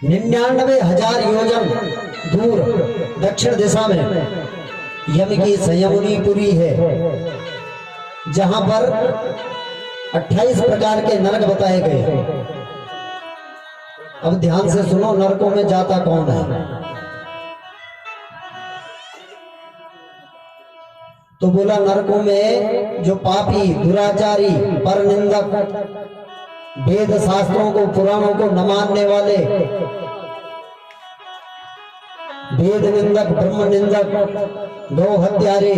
99,000 योजन दूर दक्षिण दिशा में यम की संयमुनीपुरी है, जहां पर 28 प्रकार के नरक बताए गए। अब ध्यान से सुनो, नरकों में जाता कौन है। तो बोला नरकों में जो पापी, दुराचारी, परनिंदक, वेद शास्त्रों को, पुराणों को न मानने वाले, वेद निंदक, ब्रह्म निंदक, गौ हत्यारे,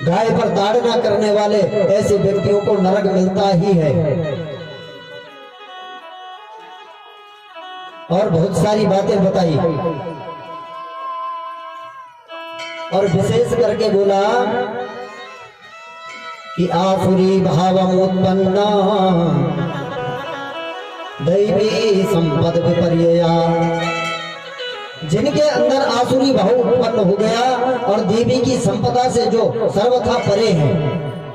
गाय पर ताड़ना करने वाले, ऐसे व्यक्तियों को नरक मिलता ही है। और बहुत सारी बातें बताई और विशेष करके बोला कि आसुरी भावम उत्पन्ना दैवी संपद विपर्यया, जिनके अंदर आसुरी भाव उत्पन्न हो गया और देवी की संपदा से जो सर्वथा परे हैं।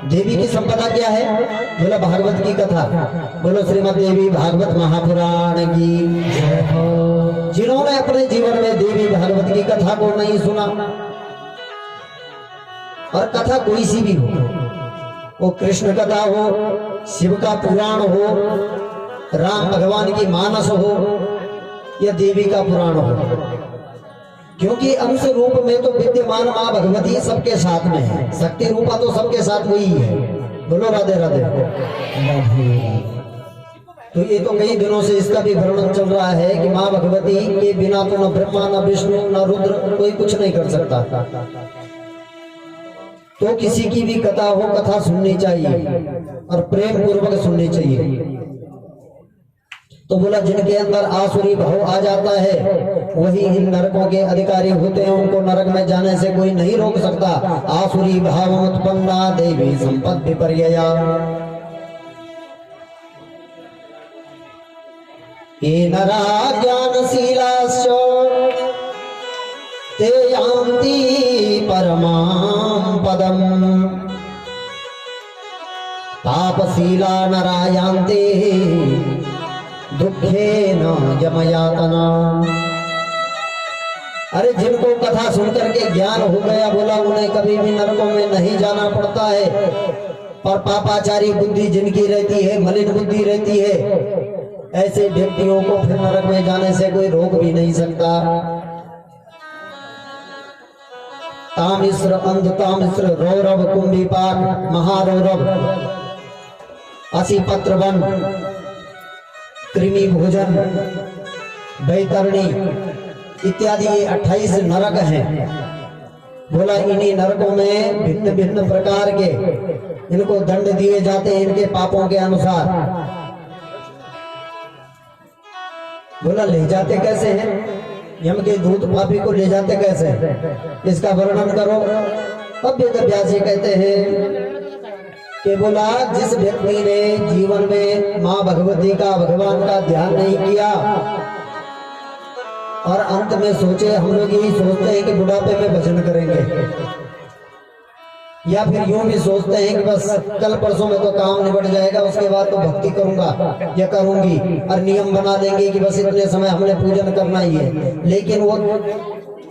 देवी की संपदा क्या है? बोला भागवत की कथा। बोलो श्रीमद् देवी भागवत महापुराण की। जिन्होंने अपने जीवन में देवी भागवत की कथा को नहीं सुना, और कथा कोई सी भी हो, वो कृष्ण कथा हो, शिव का पुराण हो, राम भगवान की मानस हो या देवी का पुराण हो, क्योंकि अंश रूप में तो विद्यमान माँ भगवती सबके साथ में है, शक्ति रूपा तो सबके साथ वही है। बोलो राधे राधे। तो ये तो कई दिनों से इसका भी वर्णन चल रहा है कि माँ भगवती के बिना तो न ब्रह्मा, न विष्णु, न रुद्र, कोई कुछ नहीं कर सकता। तो किसी की भी कथा हो, कथा सुननी चाहिए और प्रेम पूर्वक सुननी चाहिए। तो बोला जिनके अंदर आसुरी भाव आ जाता है वही इन नरकों के अधिकारी होते हैं, उनको नरक में जाने से कोई नहीं रोक सकता। आसुरी भाव उत्पन्ना देवी संपद विपर्यया, ये नरा ज्ञानशीलाश्च ते यान्ति परमां पदम, तापशीला नरा यान्ति दुखे न यमयातना। अरे जिनको कथा सुनकर के ज्ञान हो गया, बोला उन्हें कभी भी नरकों में नहीं जाना पड़ता है। पर पापाचारी बुद्धि जिनकी रहती है, मलिन बुद्धि रहती है, ऐसे व्यक्तियों को फिर नरक में जाने से कोई रोक भी नहीं सकता। तामिश्र, अंधतामिश्र, रौरव, कुंभीपाक, महारौरव, असीपत्रवन, कृमि भोजन, बैतरणी इत्यादि ये 28 नरक हैं। बोला इन्हीं नरकों में भिन्न भिन्न प्रकार के इनको दंड दिए जाते हैं इनके पापों के अनुसार। बोला ले जाते कैसे हैं? यम के दूत पापी को ले जाते कैसे, इसका वर्णन करो। अब वेद व्यास जी कहते हैं कि बोला जिस व्यक्ति ने जीवन में माँ भगवती का, भगवान का ध्यान नहीं किया और अंत में सोचे, हम लोग यही सोचते हैं कि बुढ़ापे में भजन करेंगे, या फिर यूं भी सोचते हैं कि बस कल परसों में तो काम निबट जाएगा, उसके बाद तो भक्ति करूंगा या करूंगी, और नियम बना देंगे कि बस इतने समय हमने पूजन करना ही है, लेकिन वो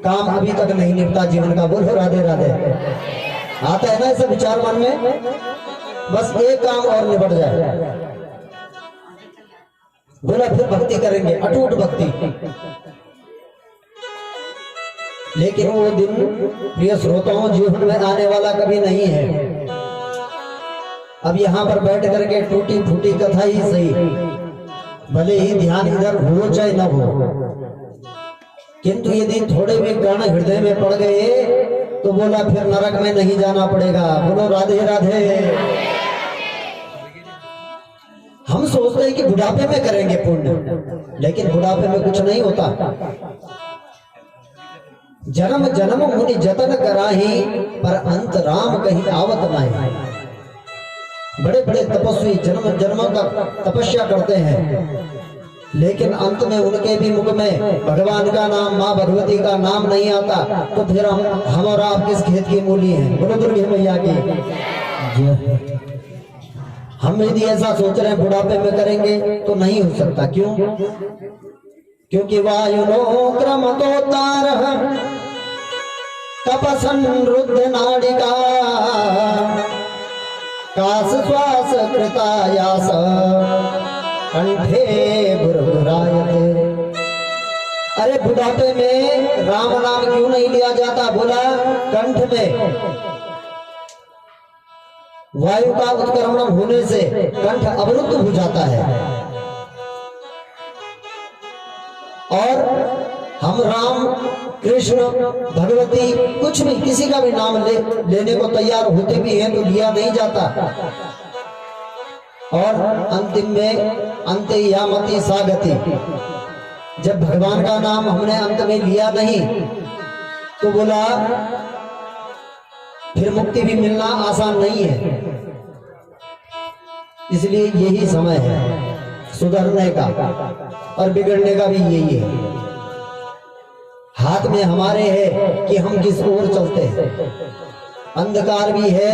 काम अभी तक नहीं निपटा जीवन का। बोलो राधे राधे। आता है ना ऐसा विचार मन में, बस एक काम और निबट जाए। बोला फिर भक्ति करेंगे, अटूट भक्ति। लेकिन वो दिन प्रिय श्रोताओं जीवन में आने वाला कभी नहीं है। अब यहाँ पर बैठ करके टूटी फूटी कथा ही सही, भले ही ध्यान इधर हो चाहे न हो, किंतु यदि थोड़े भी कण हृदय में पड़ गए तो बोला फिर नरक में नहीं जाना पड़ेगा। बोलो राधे राधे। हम सोचते हैं कि बुढ़ापे में करेंगे पुण्य, लेकिन बुढ़ापे में कुछ नहीं होता। जन्म जन्म मुनि जतन कराही, पर अंत राम कहीं आवत नहीं। बड़े बड़े तपस्वी जन्म जन्मों का तपस्या करते हैं, लेकिन अंत में उनके भी मुख में भगवान का नाम, माँ भगवती का नाम नहीं आता, तो फिर हम और आप किस खेत की मूली हैं? बोलो दुर्गे मैया की। हम यदि ऐसा सोच रहे हैं बुढ़ापे में करेंगे तो नहीं हो सकता। क्यों? क्योंकि वायु नो क्रम तो तार तपसन रुद्ध नाड़िका, कास श्वास कृतायास कंठे गुरगुरायते। अरे बुढ़ापे में राम नाम क्यों नहीं लिया जाता? बोला कंठ में वायु का उत्क्रमण होने से कंठ अवरुद्ध हो जाता है, और हम राम कृष्ण भगवती कुछ भी किसी का भी नाम लेने को तैयार होते भी हैं तो लिया नहीं जाता, और अंतिम में अंते यामति सागति, जब भगवान का नाम हमने अंत में लिया नहीं तो बोला फिर मुक्ति भी मिलना आसान नहीं है। इसलिए यही समय है सुधरने का, और बिगड़ने का भी यही है। हाथ में हमारे है कि हम किस ओर चलते हैं। अंधकार भी है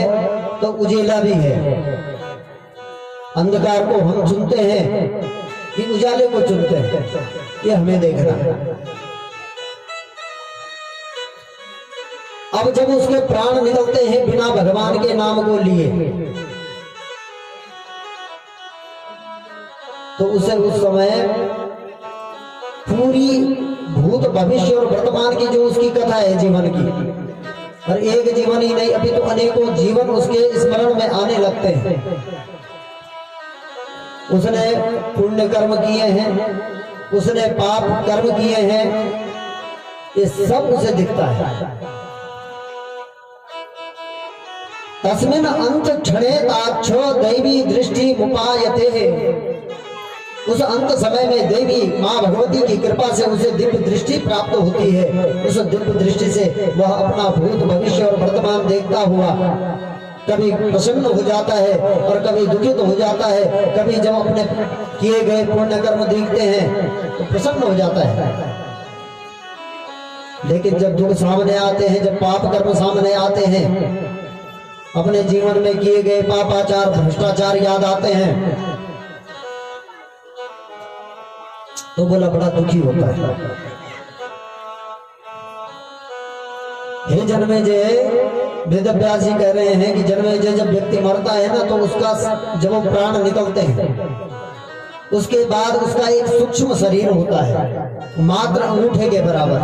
तो उजेला भी है। अंधकार को हम चुनते हैं कि उजाले को चुनते हैं, ये हमें देखना है। अब जब उसके प्राण निकलते हैं बिना भगवान के नाम को लिए, तो उसे उस समय पूरी भूत भविष्य और वर्तमान की जो उसकी कथा है जीवन की, और एक जीवन ही नहीं अभी तो अनेकों जीवन उसके स्मरण में आने लगते हैं। उसने पुण्य कर्म किए हैं, उसने पाप कर्म किए हैं, ये सब उसे दिखता है। तस्मिन् अंत क्षणे ताक्षो दैवी दृष्टि मुपायते है। उस अंत समय में देवी माँ भगवती की कृपा से उसे दिव्य दृष्टि प्राप्त होती है। उस दिव्य दृष्टि से वह अपना भूत भविष्य और वर्तमान देखता हुआ कभी प्रसन्न हो जाता है और कभी दुखित हो जाता है। कभी जब अपने किए गए पुण्य कर्म देखते हैं तो प्रसन्न हो जाता है, लेकिन जब दुख सामने आते हैं, जब पाप कर्म सामने आते हैं, अपने जीवन में किए गए पापाचार भ्रष्टाचार याद आते हैं, तो बोला बड़ा दुखी होता है। हे जन्मेजय, वेद व्यास जी कह रहे हैं कि जन्मेजय जब व्यक्ति मरता है ना, तो उसका जब वो प्राण निकलते हैं उसके बाद उसका एक सूक्ष्म शरीर होता है, मात्र अंगूठे के बराबर,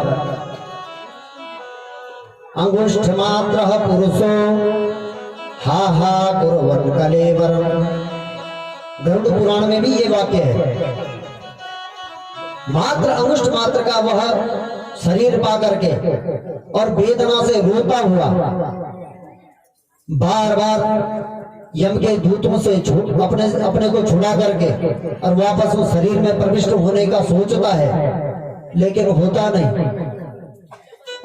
अंगुष्ठ मात्र पुरुषो हा हा कुर्वन् कलेवरम्। गरुड़ पुराण में भी ये वाक्य है। मात्र अंगुष्ठ मात्र का वह शरीर पा करके और वेदना से रोता हुआ बार बार यम के दूतों से अपने को छुड़ा करके और वापस उस शरीर में प्रविष्ट होने का सोचता है, लेकिन होता नहीं,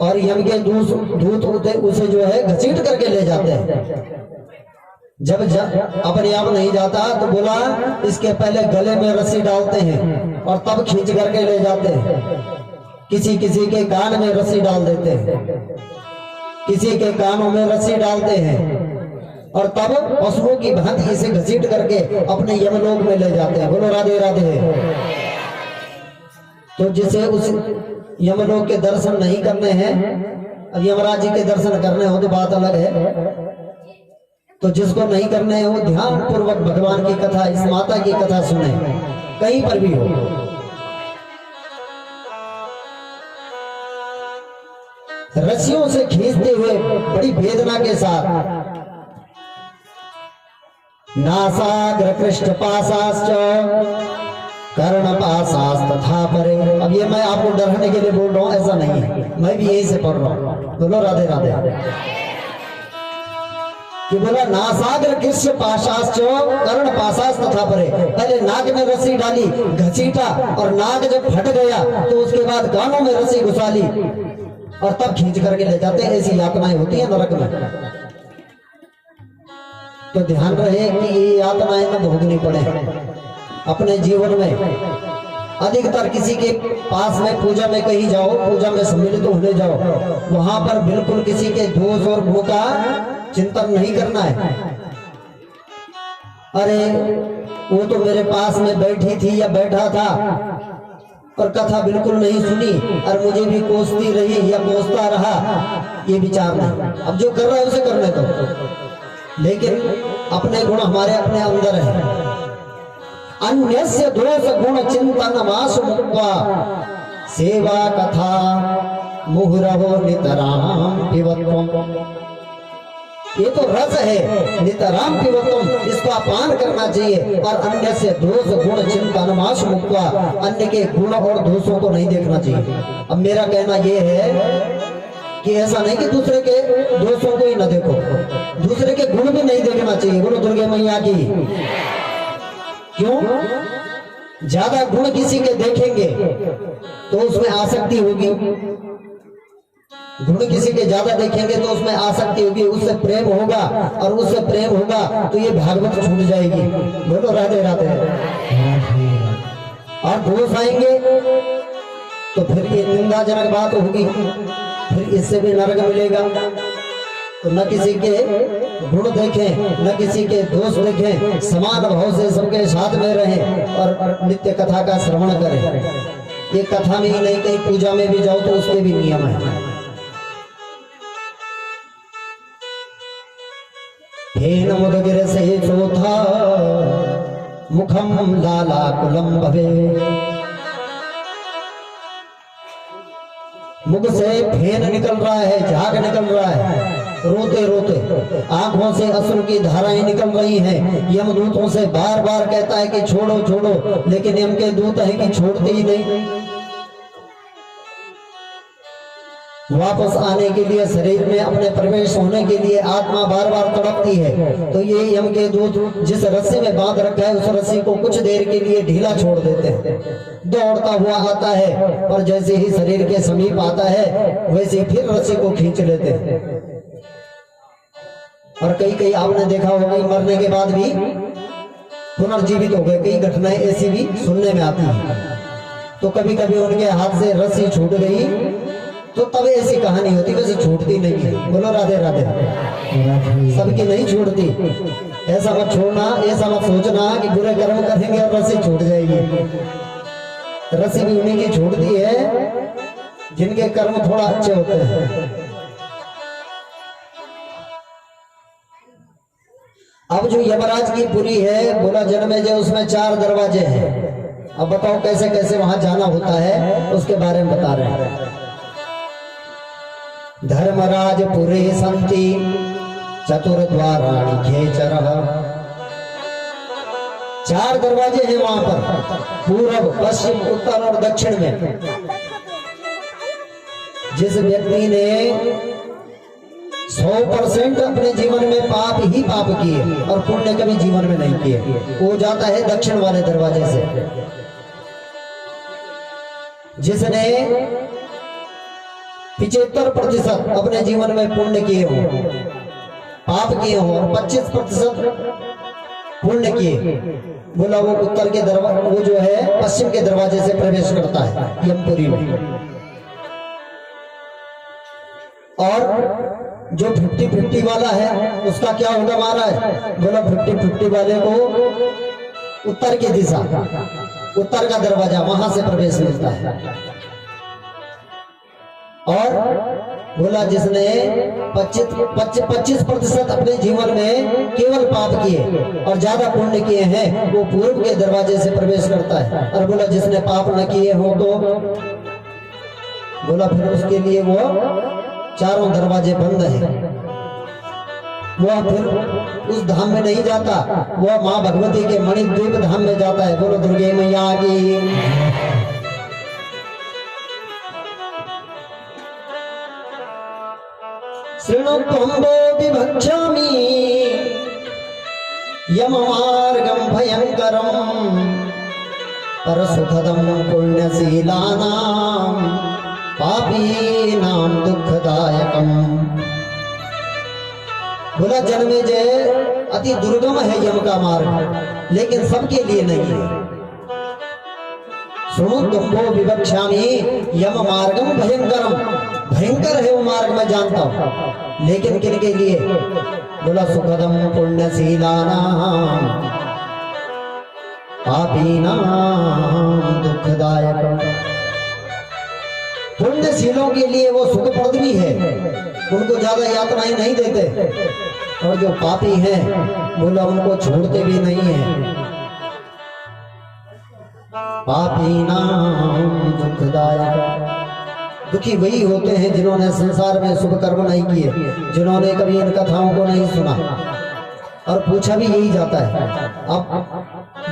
और यम के दूत उसे जो है घसीट करके ले जाते हैं। जब अपने आप नहीं जाता तो बोला इसके पहले गले में रस्सी डालते हैं और तब खींच करके ले जाते हैं। किसी किसी के कान में रस्सी डाल देते हैं, किसी के कानों में रस्सी डालते हैं, और तब पशुओं की भांति इसे घसीट करके अपने यमलोक में ले जाते हैं। बोलो राधे राधे। तो जिसे उस यमलोक के दर्शन नहीं करने हैं, अब यमराज जी के दर्शन करने हो तो बात अलग है, तो जिसको नहीं करने हैं वो ध्यान पूर्वक भगवान की कथा, इस माता की कथा सुने, कहीं पर भी हो। रस्सियों से खींचते हुए बड़ी वेदना के साथ नासाग्र कृष्ण पासाश्च कर्ण पासास तथा परे। अब ये मैं आपको डराने के लिए बोल रहा हूं, ऐसा नहीं है, मैं भी यही से पढ़ रहा हूं। बोलो राधे राधे। कि बोला नासाग्र कृष्ण पाशाश्च कर्ण पासास तथा परे। पहले नाक में रस्सी डाली, घसीटा, और नाक जब फट गया तो उसके बाद कानों में रस्सी घुसा ली, और तब खींच करके ले जाते हैं। ऐसी यातनाएं होती है नरक में। तो ध्यान रहे कि ये यातनाएं न भोगनी पड़े अपने जीवन में। अधिकतर किसी के पास में पूजा में कहीं जाओ, पूजा में सम्मिलित होने जाओ, वहां पर बिल्कुल किसी के दोष और गुण का चिंतन नहीं करना है। अरे वो तो मेरे पास में बैठी थी या बैठा था और कथा बिल्कुल नहीं सुनी और मुझे भी कोसती रही या कोसता रहा, ये विचार नहीं। अब जो कर रहा है उसे करने दो, लेकिन अपने गुण हमारे अपने अंदर है। अन्यस्य दोष गुण चिंतन मासु मुक्त्वा सेवा कथा मुहुरहो नितराम पिबत्वम्। ये तो रस है, नितराम पिबत्वम्, इसका पान करना चाहिए। और अन्य से दोष गुण चिंतन मासु मुक्त्वा, अन्य के गुण और दोषों को नहीं देखना चाहिए। अब मेरा कहना ये है कि ऐसा नहीं कि दूसरे के दोषों को ही न देखो, दूसरे के गुण भी नहीं देखना चाहिए। बोलो दुर्गे मैया की। क्यों? ज्यादा गुण किसी के देखेंगे तो उसमें आसक्ति होगी, गुण किसी के ज्यादा देखेंगे तो उसमें आसक्ति होगी, उससे प्रेम होगा, और उससे प्रेम होगा तो ये भागवत छूट जाएगी। बोलो राधे राधे। और दोष आएंगे तो फिर ये निंदाजनक बात होगी, फिर इससे भी नरक मिलेगा। तो न किसी के गुण देखें, न किसी के दोष देखें, समान भाव से सबके साथ में रहें और नित्य कथा का श्रवण करें। ये कथा में ही नहीं, कहीं पूजा में भी जाओ तो उसके भी नियम है। हेन मुदगिर से चौथा मुखम लाला कुलम भवे। मुख से फेन निकल रहा है, झाग निकल रहा है, रोते रोते आंखों से अश्रु की धाराएं निकल रही हैं। यमदूतों से बार बार कहता है कि छोड़ो छोड़ो, लेकिन यम के दूत है कि छोड़ते ही नहीं। वापस आने के लिए, शरीर में अपने प्रवेश होने के लिए आत्मा बार बार तड़पती है। तो ये यम के दूत जिस रस्सी में बांध रखा है, उस रस्सी को कुछ देर के लिए ढीला छोड़ देते हैं। दौड़ता हुआ आता है और जैसे ही शरीर के समीप आता है वैसे ही फिर रस्सी को खींच लेते हैं। और कई कई आपने देखा होगा मरने के बाद भी पुनर्जीवित हो गए। कई घटनाएं ऐसी भी सुनने में आती हैं। तो कभी कभी उनके हाथ से रस्सी छूट गई तो तब ऐसी कहानी होती, वैसे छूटती नहीं है। बोलो राधे राधे। सबकी नहीं छूटती। ऐसा मत छोड़ना, ऐसा मत सोचना कि बुरे कर्म करेंगे और रस्सी छूट जाएगी। रस्सी भी उन्हीं की छूटती है जिनके कर्म थोड़ा अच्छे होते हैं। अब जो यमराज की पुरी है, बोला जन्मेजय, उसमें 4 दरवाजे हैं। अब बताओ कैसे कैसे वहां जाना होता है, उसके बारे में बता रहे हैं। धर्मराज पुरे संति चतुर्द्वाराणि खेचरः। 4 दरवाजे हैं वहां पर, पूर्व, पश्चिम, उत्तर और दक्षिण में। जिस व्यक्ति ने 100% अपने जीवन में पाप ही पाप किए और पुण्य कभी जीवन में नहीं किए, वो जाता है दक्षिण वाले दरवाजे से। जिसने 75% अपने जीवन में पुण्य किए हो, पाप किए हो, और 25% पुण्य किए, बोला वो उत्तर के दरवाजे, वो जो है पश्चिम के दरवाजे से प्रवेश करता है यमपुरी में। और जो 50-50 वाला है उसका क्या होगा महाराज? बोला 50-50 वाले को उत्तर की दिशा, उत्तर का दरवाजा, वहां से प्रवेश मिलता है। और बोला जिसने 25% अपने जीवन में केवल पाप किए और ज्यादा पुण्य किए हैं, वो पूर्व के दरवाजे से प्रवेश करता है। और बोला जिसने पाप न किए हो तो बोला फिर उसके लिए वो 4 दरवाजे बंद हैं। वह फिर उस धाम में नहीं जाता, वह माँ भगवती के मणिद्वीप धाम में जाता है। बोलो दुर्गे मैया की। शृणुत्वं विभक्ष्यामि यममार्गं भयंकरं परसुखदं पुण्यशीलानां पापी नाम दुखदायकम। बोला जन्मेजय अति दुर्गम है यम का मार्ग, लेकिन सबके लिए नहीं है। सुनो तुम्भो विवक्षामि यम मार्गम भयंकरम, भयंकर है वो मार्ग मैं जानता हूं, लेकिन किनके लिए? बोला सुखदम पुण्यशीलानां पापीनां दुखदायकम। पुण्यशीलों के लिए वो सुखप्रद भी है, उनको ज्यादा यातनाएं नहीं देते, और जो पापी हैं बोला उनको छोड़ते भी नहीं है। पापीनां दुखदायक। दुखी वही होते हैं जिन्होंने संसार में शुभ कर्म नहीं किए, जिन्होंने कभी इन कथाओं को नहीं सुना, और पूछा भी यही जाता है। अब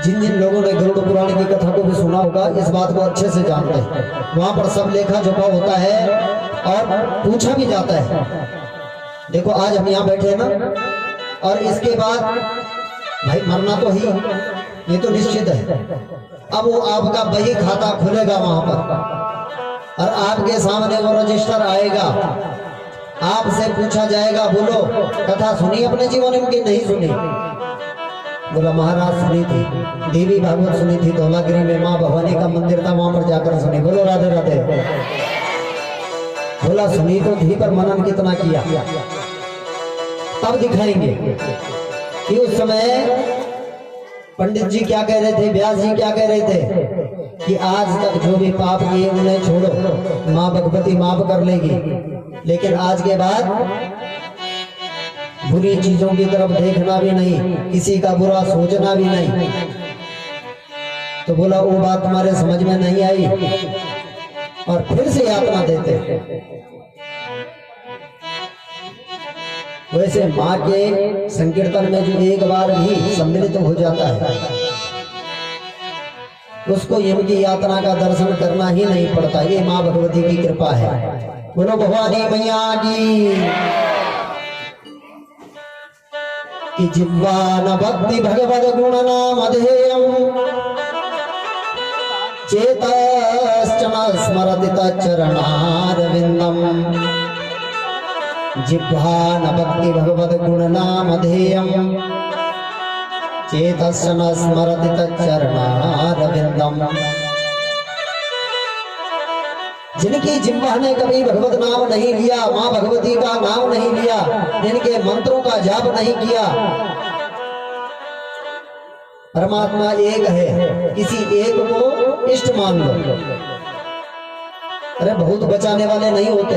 जिन जिन लोगों ने गरुड़ पुराण की कथा को भी सुना होगा, इस बात को अच्छे से जानते हैं। वहां पर सब लेखा जोखा होता है और पूछा भी जाता है। देखो आज हम यहाँ बैठे ना, और इसके बाद भाई मरना तो ही, ये तो निश्चित है। अब वो आपका बही खाता खुलेगा वहां पर, और आपके सामने वो रजिस्टर आएगा, आपसे पूछा जाएगा बोलो कथा सुनी अपने जीवन में कि नहीं सुनी? बोला महाराज सुनी थी, देवी भागवत सुनी थी, धौलागिरी में माँ भवानी का मंदिर था, वहां पर जाकर सुनी। बोलो राधे राधे। बोला सुनी तो थी, पर मनन कितना किया? तब दिखाएंगे कि उस समय पंडित जी क्या कह रहे थे, व्यास जी क्या कह रहे थे कि आज तक जो भी पाप किए उन्हें छोड़ो, माँ भगवती माफ कर लेगी, लेकिन आज के बाद बुरी चीजों की तरफ देखना भी नहीं, किसी का बुरा सोचना भी नहीं। तो बोला वो बात तुम्हारे समझ में नहीं आई, और फिर से यातना देते। वैसे माँ के संकीर्तन में जो एक बार भी सम्मिलित हो जाता है, उसको यम की यातना का दर्शन करना ही नहीं पड़ता। ये माँ भगवती की कृपा है। बोलो भवानी मैया की। कि जिह्वा न भक्ति भगवद गुण नामधेयम् चेतश्च न स्मरति तच्चरणारविन्दम्। जिह्वा न भक्ति भगवद गुण नामधेयम् चेतश्च न स्मरति तच्चरणारविन्दम्। जिनकी जिह्वा ने कभी भगवत नाम नहीं लिया, माँ भगवती का नाम नहीं लिया, जिनके मंत्रों का जाप नहीं किया, परमात्मा एक है, किसी एक को इष्ट मान लो। अरे बहुत बचाने वाले नहीं होते,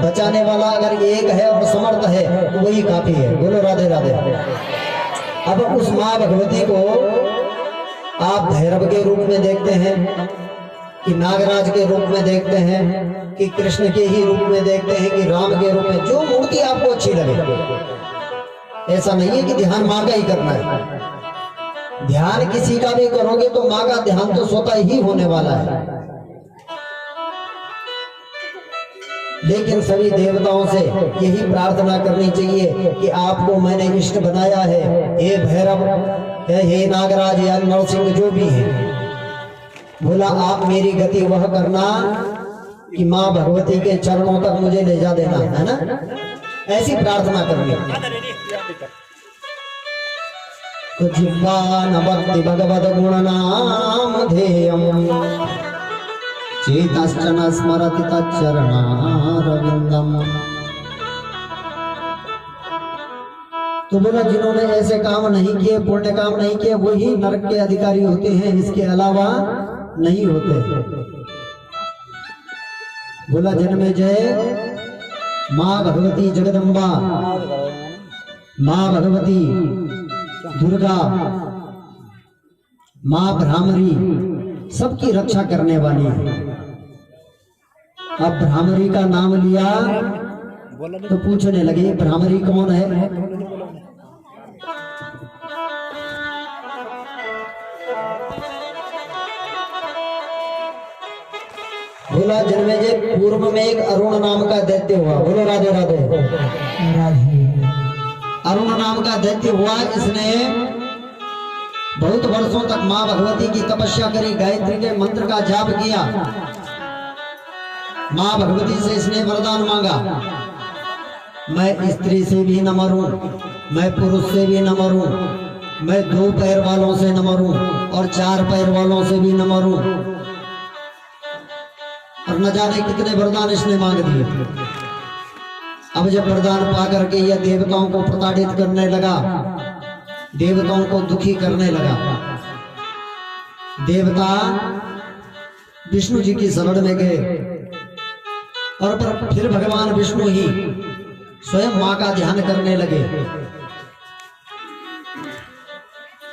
बचाने वाला अगर एक है और समर्थ है तो वही काफी है। बोलो राधे राधे। अब उस माँ भगवती को आप भैरव के रूप में देखते हैं, कि नागराज के रूप में देखते हैं, कि कृष्ण के ही रूप में देखते हैं, कि राम के रूप में, जो मूर्ति आपको अच्छी लगे। ऐसा नहीं है कि ध्यान माँ का ही करना है। ध्यान किसी का भी करोगे तो माँ का ध्यान तो स्वतः ही होने वाला है। लेकिन सभी देवताओं से यही प्रार्थना करनी चाहिए कि आपको मैंने इष्ट बनाया है, हे भैरव, हे नागराज या नरसिंह जो भी है, बोला आप मेरी गति वह करना कि माँ भगवती के चरणों तक मुझे ले जा देना, है ना? ऐसी प्रार्थना करनी। तो जिह्वा न भक्ति भगवद गुण नामधेयम् चेतश्च न स्मरति तच्चरणारविन्दम्। तो बोला जिन्होंने ऐसे काम नहीं किए, पुण्य काम नहीं किए, वही नरक के अधिकारी होते हैं, इसके अलावा नहीं होते। बोला जन्मेजय, माँ भगवती जगदम्बा, माँ भगवती दुर्गा, माँ भ्रामरी सबकी रक्षा करने वाली है। अब भ्रामरी का नाम लिया तो पूछने लगे भ्रामरी कौन है? बोला जन्मेजय, पूर्व में एक अरुण नाम का दैत्य हुआ। बोलो राधे राधे। अरुण नाम का दैत्य हुआ, इसने बहुत वर्षों तक माँ भगवती की तपस्या करी, गायत्री के मंत्र का जाप किया, माँ भगवती से इसने वरदान मांगा, मैं स्त्री से भी न मरूं, मैं पुरुष से भी न मरूं, मैं 2 पैर वालों से न मरूं और 4 पैर वालों से भी न मरूं। और न जाने कितने वरदान इसने मांग दिए। अब जब वरदान पा करके यह देवताओं को प्रताड़ित करने लगा, देवताओं को दुखी करने लगा, देवता विष्णु जी की शरण में गए और पर फिर भगवान विष्णु ही स्वयं मां का ध्यान करने लगे।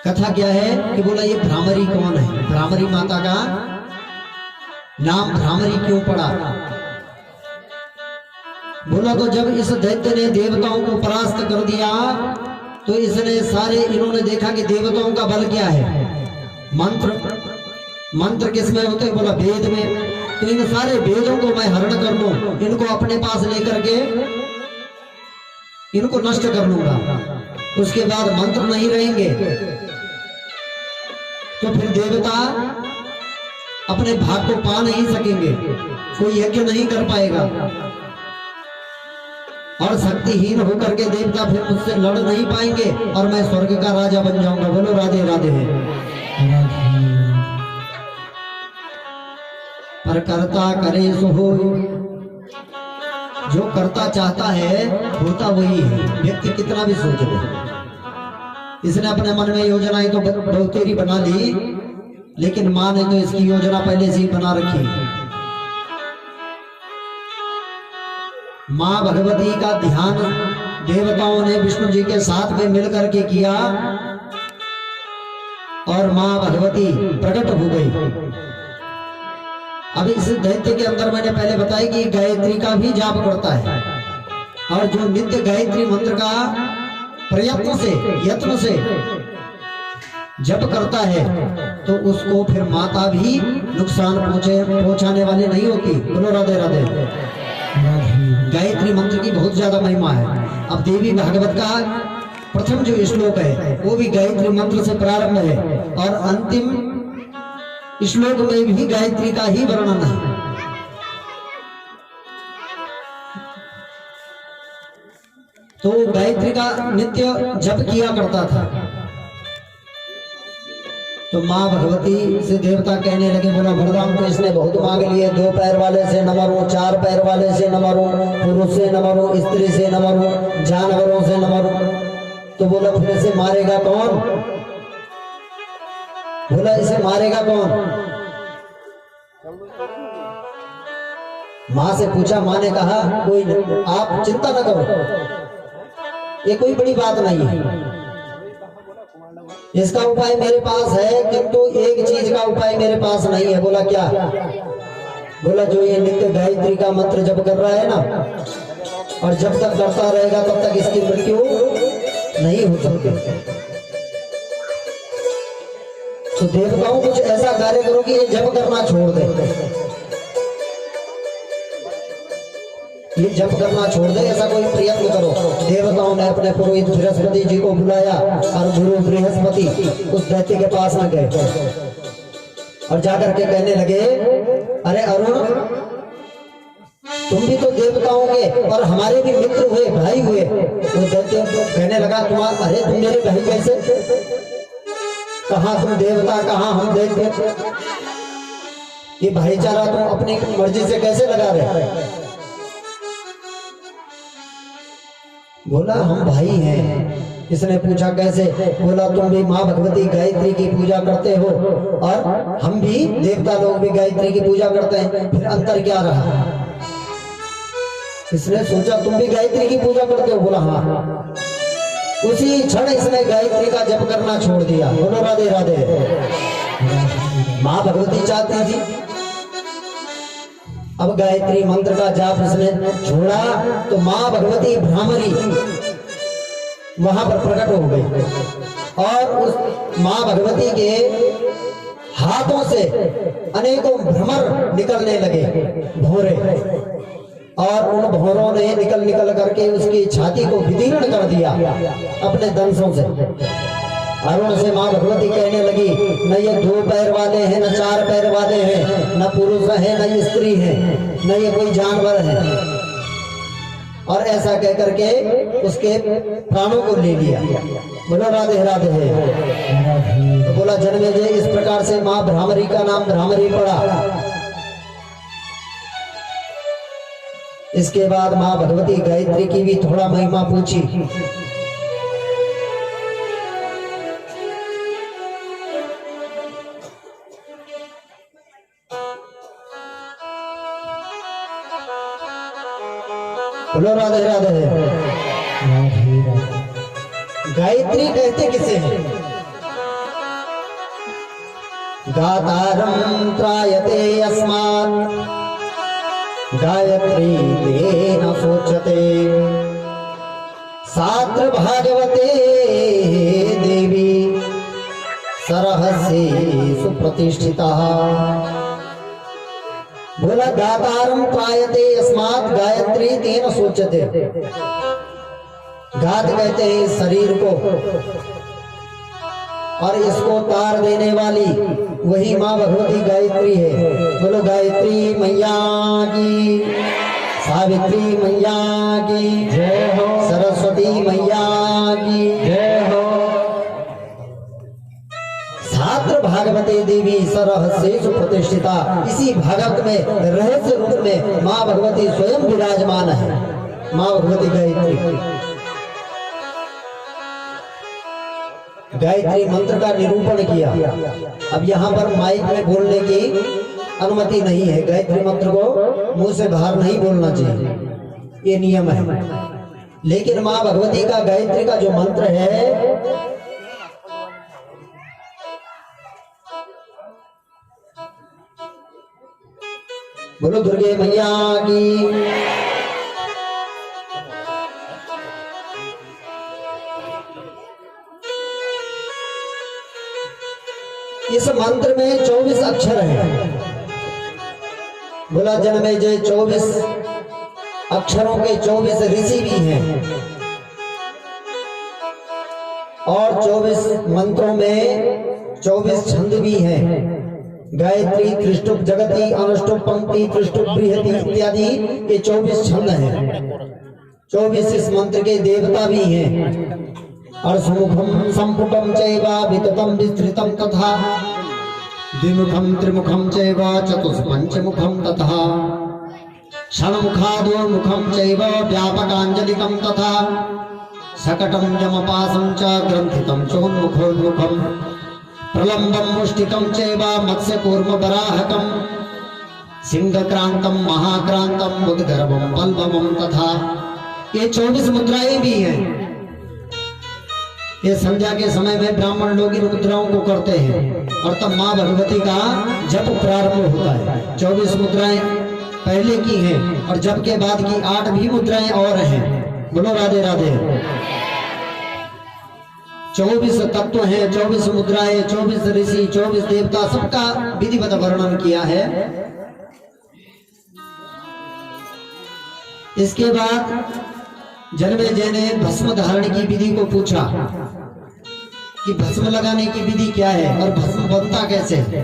कथा क्या है कि बोला ये भ्रामरी कौन है, भ्रामरी माता का नाम भ्रामरी क्यों पड़ा? बोला तो जब इस दैत्य ने देवताओं को परास्त कर दिया तो इसने इन्होंने देखा कि देवताओं का बल क्या है, मंत्र किसमें होते हैं? बोला वेद में। तो इन सारे वेदों को मैं हरण कर लूं, इनको अपने पास लेकर के इनको नष्ट कर लूंगा, उसके बाद मंत्र नहीं रहेंगे तो फिर देवता अपने भाग को पा नहीं सकेंगे, कोई यज्ञ नहीं कर पाएगा और शक्तिहीन होकर के देवता फिर मुझसे लड़ नहीं पाएंगे और मैं स्वर्ग का राजा बन जाऊंगा। बोलो राधे राधे। पर कर्ता करे सो होय, जो कर्ता चाहता है होता वही है, व्यक्ति कितना भी सोच ले। इसने अपने मन में योजनाएं तो बहुतेरी बना ली, लेकिन मां ने तो इसकी योजना पहले से ही बना रखी। मां भगवती का ध्यान देवताओं ने विष्णु जी के साथ में मिलकर के किया और मां भगवती प्रकट हो गई। अब इस दैत्य के अंदर मैंने पहले बताया कि गायत्री का भी जाप करता है और जो नित्य गायत्री मंत्र का प्रयत्न से यत्न से जप करता है तो उसको फिर माता भी नुकसान पहुंचाने वाली नहीं होती। बोलो राधे राधे। गायत्री मंत्र की बहुत ज्यादा महिमा है। अब देवी भागवत का प्रथम जो श्लोक है वो भी गायत्री मंत्र से प्रारंभ है और अंतिम श्लोक में भी गायत्री का ही वर्णन है। तो गायत्री का नित्य जप किया करता था। तो माँ भगवती से देवता कहने लगे, बोला वरदान तो इसने बहुत मांग लिए, 2 पैर वाले से न मरूं, 4 पैर वाले से न मरूं, पुरुष से न मरूं, स्त्री से न मरूं, जानवरों से न मरूं। तो बोला फिर इसे मारेगा कौन? बोला इसे मारेगा कौन? माँ से पूछा, माँ ने कहा कोई नहीं, आप चिंता न करो, ये कोई बड़ी बात नहीं है, इसका उपाय मेरे पास है, किंतु एक चीज का उपाय मेरे पास नहीं है। बोला क्या? बोला जो ये नित्य गायत्री का मंत्र जप कर रहा है ना, और जब तक करता रहेगा तब तक इसकी मृत्यु नहीं हो सकती। तो देवताओं कुछ ऐसा कार्य करो कि ये जप करना छोड़ दे, ये जप करना छोड़ दे, ऐसा कोई प्रयत्न करो। देवताओं ने अपने पुरोहित बृहस्पति जी को बुलाया और गुरु बृहस्पति उस दैत्य के पास न गए और जाकर के कहने लगे, अरे अरुण, तुम भी तो देवताओं के और हमारे भी मित्र हुए, भाई हुए। तो दैत्य कहने लगा, तुम्हारा, अरे तुम मेरे भाई कैसे? कहाँ तुम देवता, कहाँ हम दैत्य? ये भाईचारा तुम अपनी मर्जी से कैसे लगा रहे? बोला हम भाई हैं। इसने पूछा कैसे? बोला तुम भी माँ भगवती गायत्री की पूजा करते हो और हम भी देवता लोग भी गायत्री की पूजा करते हैं, फिर अंतर क्या रहा? इसने सोचा तुम भी गायत्री की पूजा करते हो? बोला हाँ। उसी क्षण इसने गायत्री का जप करना छोड़ दिया। बोलो राधे राधे। माँ भगवती चाहती थी अब गायत्री मंत्र का जाप इसने छोड़ा तो माँ भगवती भ्रामरी वहां पर प्रकट हो गई और उस माँ भगवती के हाथों से अनेकों भ्रमर निकलने लगे, भौरे, और उन भौरों ने निकल करके उसकी छाती को विदीर्ण कर दिया अपने दंशों से। अरुण से माँ भगवती कहने लगी, न ये 2 पैर वाले हैं, न 4 पैर वाले हैं, न पुरुष है, न स्त्री है, न ये कोई जानवर है। और ऐसा कह करके उसके प्राणों को ले लिया। बोलो राधे राधे। तो बोला जन्मेजय, इस प्रकार से माँ भ्रामरी का नाम भ्रामरी पड़ा। इसके बाद माँ भगवती गायत्री की भी थोड़ा महिमा पूछी। बोलो राधे राधे। गायत्री कहते किसे हैं? गातारं त्रायते अस्मात् गायत्री तेन सोचते सात्र भागवते देवी सरहस्ये सुप्रतिष्ठिता। बोला गातारं त्रायते अस्मात् गायत्री तेन सोचते। गात कहते हैं इस शरीर को, और इसको तार देने वाली वही माँ भगवती गायत्री है। बोलो गायत्री मैया की, सावित्री मैया की जय हो, सरस्वती मैया की जय हो। छात्र भागवते देवी सरहस्ये सुप्रतिष्ठिता। इसी भागवत में रहस्य रूप में माँ भगवती स्वयं विराजमान है। माँ भगवती गायत्री। गायत्री मंत्र का निरूपण किया। अब यहाँ पर माइक में बोलने की अनुमति नहीं है। गायत्री मंत्र को मुंह से बाहर नहीं बोलना चाहिए, ये नियम है। लेकिन माँ भगवती का गायत्री का जो मंत्र है, बोलो दुर्गे मैया की। इस मंत्र में 24 अक्षर हैं। बोला जन्मेजय 24 अक्षरों के 24 ऋषि भी हैं, और 24 मंत्रों में 24 छंद भी हैं। गायत्री, त्रिष्टुप, जगती, अनुष्टुप, पंक्ति, त्रिष्टुप, बृहति इत्यादि ये 24 छंद हैं। 24 इस मंत्र के देवता भी हैं। और सुमुखम संपुटम चैवा विततम विस्तृतम तथा द्विमुखम त्रिमुखम चैवा चतुष्पंचमुखम तथा षण्मुखादोर्मुखम चैवा व्यापकांजलिकम तथा शकटम जमपासं च ग्रंथितम चोन्मुखोन्मुखम प्रलंबम मुष्टिकम चैवा मत्स्यकूर्म बराहकम सिंहक्रांतम महाक्रांतम मुद्गर्भम बल्बमम तथा। ये 24 मुद्राएं भी हैं। ये संध्या के समय में ब्राह्मण लोग इन मुद्राओं को करते हैं, और तब माँ भगवती का जप प्रारंभ होता है। 24 मुद्राएं पहले की हैं, और जप के बाद की 8 भी मुद्राएं और हैं। बोलो राधे राधे। 24 तत्व हैं, 24 मुद्राएं, 24 ऋषि, 24 देवता, सबका विधिवत वर्णन किया है। इसके बाद जन्मेजय ने भस्म धारण की विधि को पूछा कि भस्म लगाने की विधि क्या है और भस्म बनता कैसे है।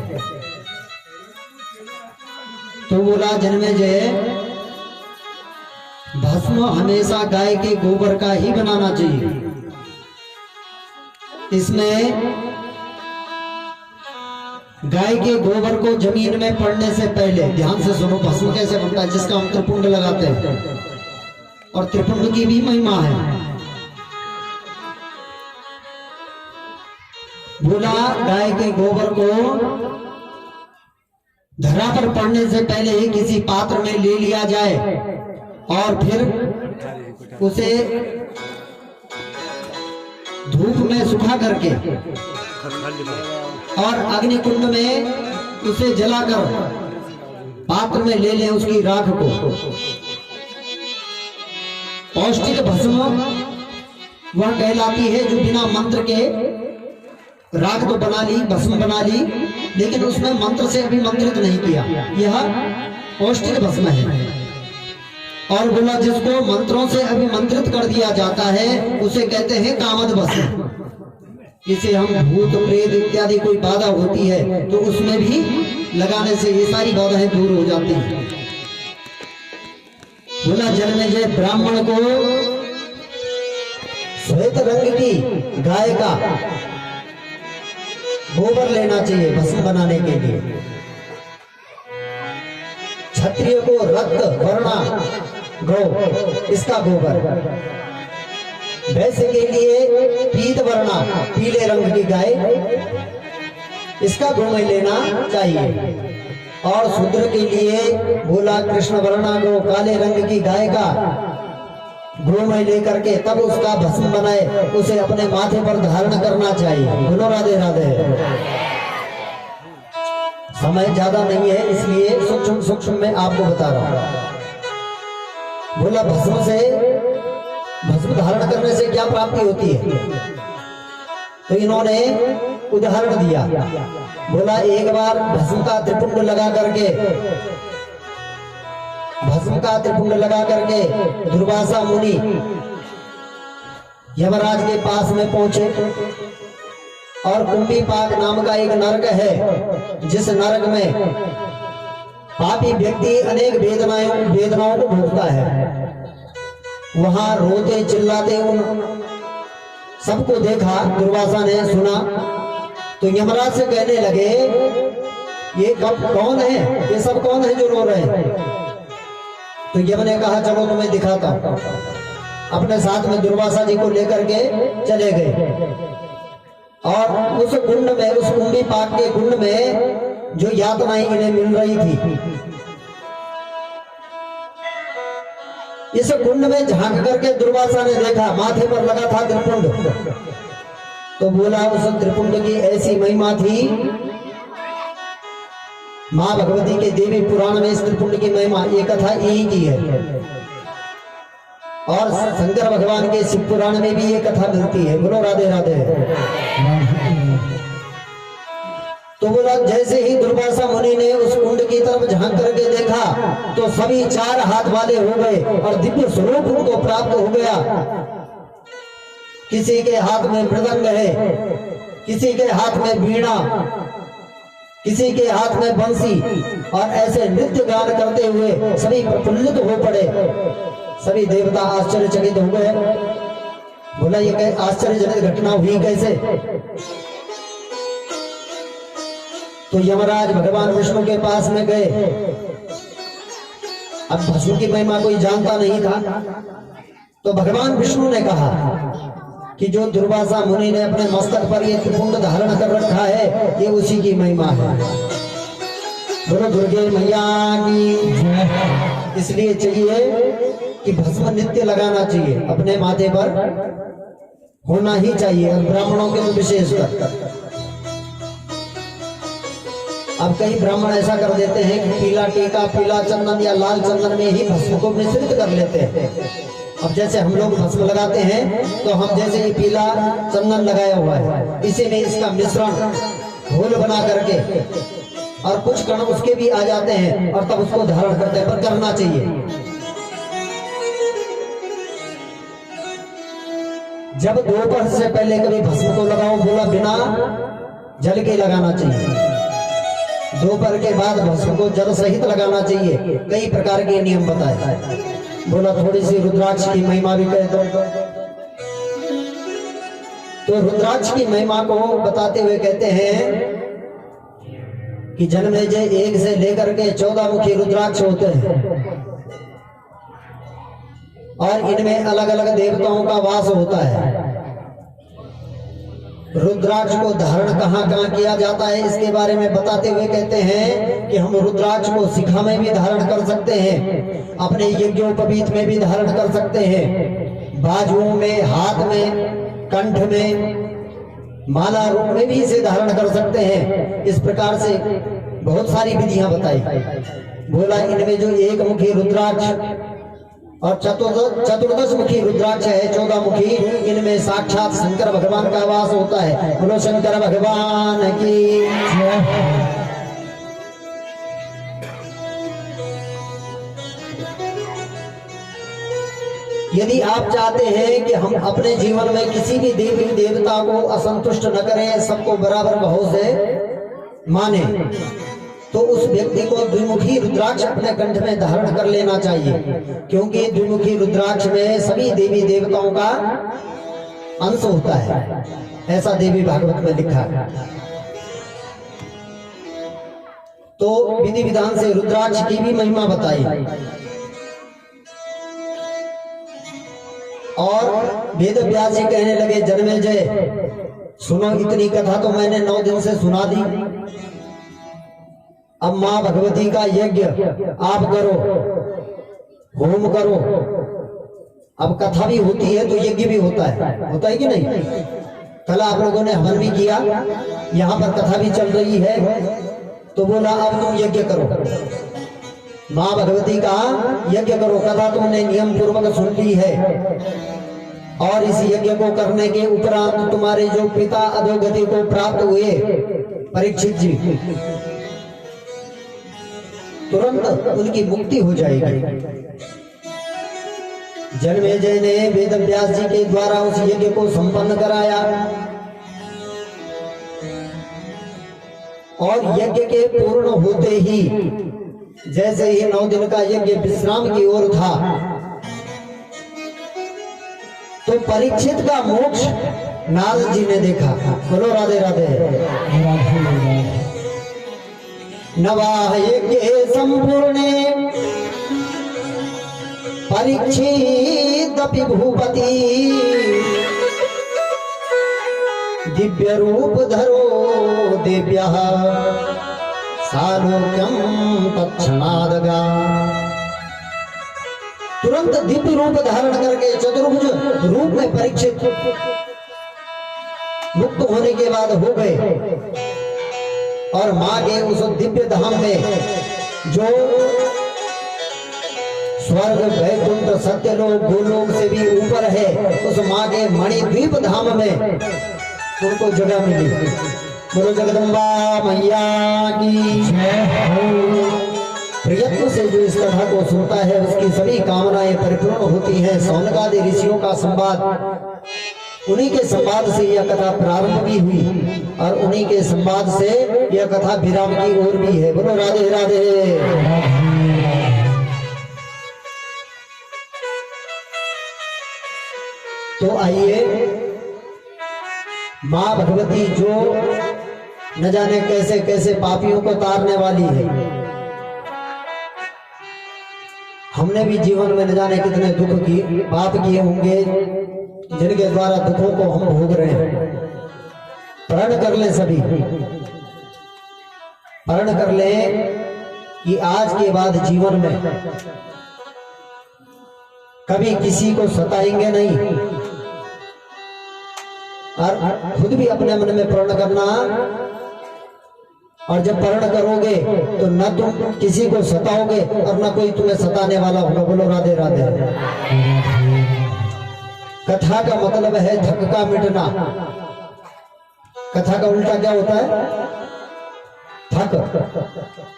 तो बोला जन्मेजय, भस्म हमेशा गाय के गोबर का ही बनाना चाहिए। इसमें गाय के गोबर को जमीन में पड़ने से पहले, ध्यान से सुनो, भस्म कैसे बनता है, जिसका हम त्रिपुंड लगाते हैं, और त्रिपुंड की भी महिमा है। बोला गाय के गोबर को धरा पर पड़ने से पहले ही किसी पात्र में ले लिया जाए, और फिर उसे धूप में सुखा करके और अग्निकुंड में उसे जलाकर पात्र में ले लें उसकी राख को। पौष्टिक भस्म वह कहलाती है जो बिना मंत्र के राख तो बना ली, भस्म बना ली, लेकिन उसमें मंत्र से अभिमंत्रित नहीं किया। यह पौष्टिक भस्म है। और बोला जिसको मंत्रों से अभिमंत्रित कर दिया जाता है उसे कहते हैं कामद भस्म। किसी हम भूत प्रेत इत्यादि कोई बाधा होती है तो उसमें भी लगाने से ये सारी बाधाएं दूर हो जाती हैं। बोला जन्मेजय ब्राह्मण को श्वेत रंग की गाय का गोबर लेना चाहिए भस्म बनाने के लिए। क्षत्रिय को रक्त वर्णा गौ इसका गोबर, वैश्य के लिए पीत वर्णा पीले रंग की गाय इसका गोमय लेना चाहिए। और शूद्र के लिए बोला कृष्ण वर्णा गौ काले रंग की गाय का गोमय लेकर के तब उसका भस्म बनाए, उसे अपने माथे पर धारण करना चाहिए। बोलो राधे राधे। समय ज्यादा नहीं है इसलिए सूक्ष्म सूक्ष्म में आपको बता रहा हूं। बोला भस्म से भस्म धारण करने से क्या प्राप्ति होती है, तो इन्होंने उदाहरण दिया। बोला एक बार भस्म का त्रिपुंड लगा करके दुर्वासा मुनि यमराज के पास में पहुंचे और कुंभी पाक नाम का एक नरक है, जिस नरक में पापी व्यक्ति अनेक वेदनाओं को भोगता है। वहां रोते चिल्लाते उन सबको देखा, दुर्वासा ने सुना तो यमराज से कहने लगे ये कौन है, ये सब कौन है जो रो रहे हैं। तो यम ने कहा चलो तुम्हें दिखाता हूं। अपने साथ में दुर्वासा जी को लेकर के चले गए और उस कुंड में, उस कुंभी पाक के कुंड में जो यातनाएं इन्हें मिल रही थी, इस कुंड में झांक करके दुर्वासा ने देखा माथे पर लगा था त्रिपुंड। तो बोला उस त्रिपुंड की ऐसी महिमा थी, मां भगवती के देवी पुराण में इस त्रिपुंड की महिमा ये कथा यही की है और शंकर भगवान के शिव पुराण में भी ये कथा मिलती है। बोलो राधे राधे। तो बोला जैसे ही दुर्वासा मुनि ने उस कुंड की तरफ झांक करके देखा तो सभी चार हाथ वाले हो गए और दिव्य स्वरूप उनको प्राप्त हो गया। किसी के हाथ में मृदंग है, किसी के हाथ में वीणा, किसी के हाथ में बंसी, और ऐसे नृत्य गान करते हुए सभी प्रफुल्लित हो पड़े। सभी देवता आश्चर्यचकित हो गए। बोला ये आश्चर्यजनक घटना हुई कैसे। तो यमराज भगवान विष्णु के पास में गए। अब भस्म की महिमा कोई जानता नहीं था, तो भगवान विष्णु ने कहा कि जो दुर्वासा मुनि ने अपने मस्तक पर ये त्रिपुंड धारण कर रखा है, ये उसी की महिमा है। बोलो दुर्गे मैया की। इसलिए चाहिए कि भस्म नित्य लगाना चाहिए, अपने माथे पर होना ही चाहिए, और ब्राह्मणों के तो विशेषकर। अब कई ब्राह्मण ऐसा कर देते हैं कि पीला टीका, पीला चंदन या लाल चंदन में ही भस्म को मिश्रित कर लेते हैं। अब जैसे हम लोग भस्म लगाते हैं तो हम जैसे ये पीला चंदन लगाया हुआ है, इसी में इसका मिश्रण घोल बना करके और कुछ कण उसके भी आ जाते हैं और तब उसको धारण करते हैं, पर करना चाहिए। जब दोपहर से पहले कभी भस्म को लगाओ, बोला बिना जल के लगाना चाहिए। दोपहर के बाद भस्म को जल सहित लगाना चाहिए। कई प्रकार के नियम बताए। बोला थोड़ी सी रुद्राक्ष की महिमा भी कह दो। तो रुद्राक्ष की महिमा को बताते हुए कहते हैं कि जन्मेजय 1 से लेकर के 14 मुखी रुद्राक्ष होते हैं और इनमें अलग अलग देवताओं का वास होता है। रुद्राक्ष को धारण कहाँ कहाँ किया जाता है इसके बारे में बताते हुए कहते हैं कि हम रुद्राक्ष को शिखा में भी धारण कर सकते हैं, अपने यज्ञोपवीत में भी धारण कर सकते हैं, बाजुओं में, हाथ में, कंठ में, माला रूप में भी इसे धारण कर सकते हैं। इस प्रकार से बहुत सारी विधियां बताई। बोला इनमें जो 1 मुखी रुद्राक्ष और चतुर्दश मुखी रुद्राक्ष है, 14 मुखी, इनमें साक्षात शंकर भगवान का वास होता है। बोलो शंकर भगवान की। यदि आप चाहते हैं कि हम अपने जीवन में किसी भी देवी देवता को असंतुष्ट न करें, सबको बराबर भाव से माने, तो उस व्यक्ति को द्विमुखी रुद्राक्ष अपने कंठ में धारण कर लेना चाहिए, क्योंकि द्विमुखी रुद्राक्ष में सभी देवी देवताओं का अंश होता है, ऐसा देवी भागवत में लिखा है। तो विधि विधान से रुद्राक्ष की भी महिमा बताई और वेद व्यास जी कहने लगे, जन्मेजय सुनो, इतनी कथा तो मैंने 9 दिन से सुना दी, अब मां भगवती का यज्ञ आप करो, होम करो। अब कथा भी होती है तो यज्ञ भी होता है कि नहीं? कल आप लोगों ने हवन भी किया, यहाँ पर कथा भी चल रही है, तो बोला अब तुम यज्ञ करो, मां भगवती का यज्ञ करो। कथा तुमने नियम पूर्वक सुन ली है और इस यज्ञ को करने के उपरांत तुम्हारे जो पिता अधोगति को प्राप्त हुए परीक्षित जी, तुरंत उनकी मुक्ति हो जाएगी। जन्मेजय ने वेद व्यास जी के द्वारा उस यज्ञ को संपन्न कराया और यज्ञ के पूर्ण होते ही, जैसे ही 9 दिन का यज्ञ विश्राम की ओर था, तो परीक्षित का मोक्ष नारद जी ने देखा। बोलो राधे राधे। नवाह यज्ञ संपूर्णे परीक्षित भूपति, दिव्य रूप धरो देव्यः सालोक्यं तत्क्षणादगा। तुरंत दिव्य रूप धारण करके चतुर्भुज रूप में परीक्षित मुक्त होने के बाद हो गए और मां के उस दिव्य धाम में, जो स्वर्ग वैकुंठ सत्यलोक गोलोक से भी ऊपर है, उस मां के मणिद्वीप धाम में उनको जगह मिली। बोलो जगदम्बा मैया की जय। प्रयत्न से जो इस कथा को सुनता है उसकी सभी कामनाएं परिपूर्ण होती हैं। सौनकादि ऋषियों का संवाद, उन्हीं के संवाद से यह कथा प्रारंभ भी हुई और उन्हीं के संवाद से यह कथा विराम की ओर भी है। बोलो राधे राधे। तो आइए, मां भगवती जो न जाने कैसे कैसे पापियों को तारने वाली है, हमने भी जीवन में न जाने कितने दुख की पाप किए होंगे, जिनके द्वारा दुखों को हम भोग रहे हैं। प्रण कर लें, सभी प्रण कर लें कि आज के बाद जीवन में कभी किसी को सताएंगे नहीं, और खुद भी अपने मन में प्रण करना। और जब प्रण करोगे तो न तुम किसी को सताओगे और न कोई तुम्हें सताने वाला होगा। बोलो राधे राधे। कथा का मतलब है थक का मिटना। कथा का उल्टा क्या होता है? थक।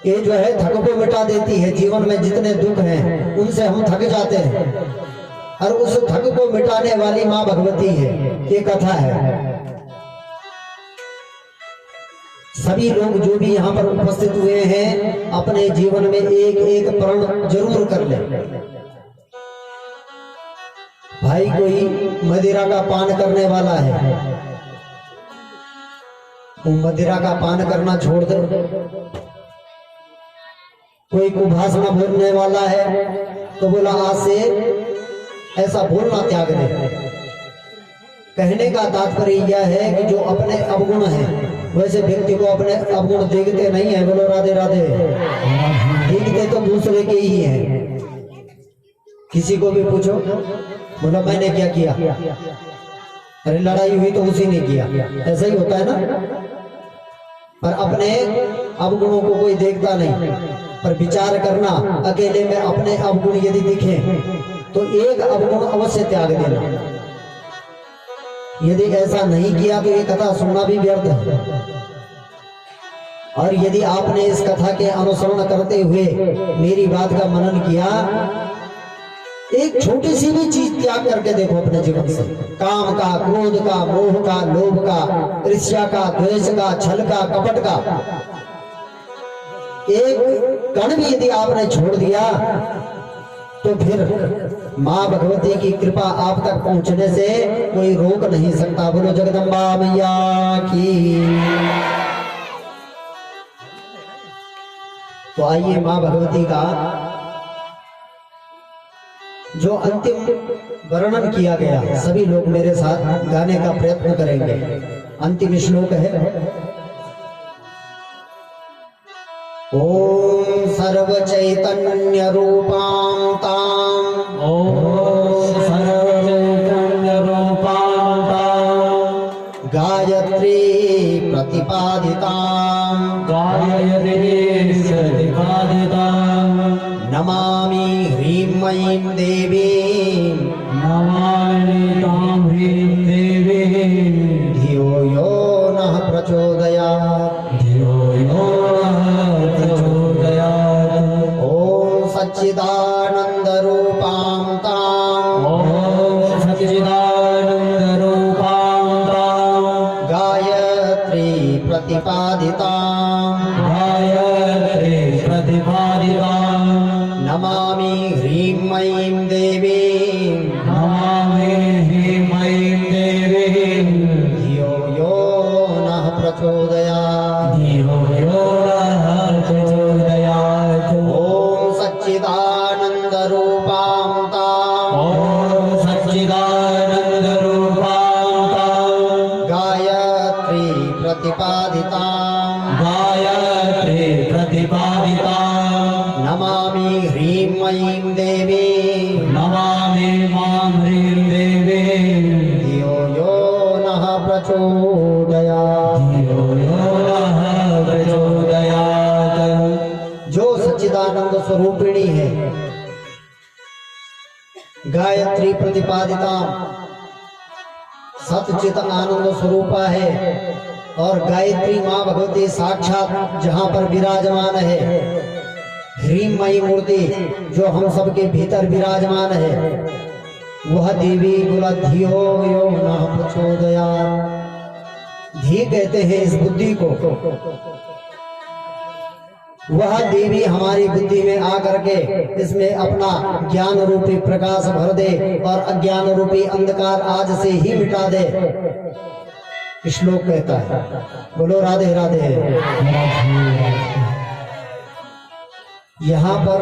ये जो है थक को मिटा देती है। जीवन में जितने दुख हैं उनसे हम थक जाते हैं और उस थक को मिटाने वाली मां भगवती है। ये कथा है। सभी लोग जो भी यहाँ पर उपस्थित हुए हैं अपने जीवन में एक एक प्रण जरूर कर ले। भाई कोई मदिरा का पान करने वाला है, वो मदिरा का पान करना छोड़ दे। कोई कुभाषण बोलने वाला है तो बोला आज से ऐसा बोलना त्याग दे। कहने का तात्पर्य यह है कि जो अपने अवगुण है वैसे व्यक्ति को अपने अवगुण देखते नहीं है। बोलो राधे राधे। देखते तो दूसरे के ही हैं। किसी को भी पूछो, बोला मैंने क्या किया, अरे लड़ाई हुई तो उसी ने किया, ऐसा ही होता है ना। पर अपने अवगुणों को कोई देखता नहीं। पर विचार करना, अकेले में अपने अवगुण यदि दिखे तो एक अवगुण अवश्य त्याग देना। यदि ऐसा नहीं किया तो ये कथा सुनना भी व्यर्थ है। और यदि आपने इस कथा के अनुसरण करते हुए मेरी बात का मनन किया एक छोटी सी भी चीज त्याग करके देखो अपने जीवन से, काम का, क्रोध का, मोह का, लोभ का, ईर्ष्या का, द्वेष का, छल का, कपट का, एक कण भी यदि आपने छोड़ दिया तो फिर माँ भगवती की कृपा आप तक पहुंचने से कोई रोक नहीं सकता। बोलो जगदम्बा मैया की। तो आइए माँ भगवती का जो अंतिम वर्णन किया गया सभी लोग मेरे साथ गाने का प्रयत्न करेंगे। अंतिम श्लोक है, ओम सर्व चैतन्य रूपां तां, ओम सर्व चैतन्य रूपां तां, गायत्री प्रतिपादितां, गायत्री प्रतिपादितां, नमामि ह्रीं ऐं देवीं, नमामि तां ह्रीं देवीं, धियो यो नः प्रचोदयात्, धियो यो नः प्रचोदयात्। ओम सच्चिदानंद रूपां तां, ओम सच्चिदानंद रूपां तां, गायत्री प्रतिपादितां, गायत्री प्रतिपादितां, नमामि ह्रीं ऐं देवीं, नमामि ह्रीं ऐं देवीं, धियो यो नः प्रचोदयात्, धियो यो नः प्रचोदयात्। ओम सच्चिदानंद रूपां तां, ओम सच्चिदानंद रूपां तां, गायत्री प्रतिपादितां, गायत्री प्रतिपादितां, नमामि ह्रीं ऐं देवीं, नमामि मां ह्रीं देवीं, धियो यो नः प्रचोदयात्। धियो यो नः प्रचोदयात्। जो सच्चिदानंद स्वरूपिणी है, गायत्री प्रतिपादिता, सतचित आनंद स्वरूपा है, और गायत्री माँ भगवती साक्षात जहाँ पर विराजमान है, ह्रीमयी मूर्ति जो हम सबके भीतर विराजमान है, वह देवी बोला धियो यो नः प्रचोदयात्। धी कहते हैं इस बुद्धि को। वह देवी हमारी बुद्धि में आकर के इसमें अपना ज्ञान रूपी प्रकाश भर दे और अज्ञान रूपी अंधकार आज से ही मिटा दे। श्लोक कहता है, बोलो राधे राधे। यहाँ पर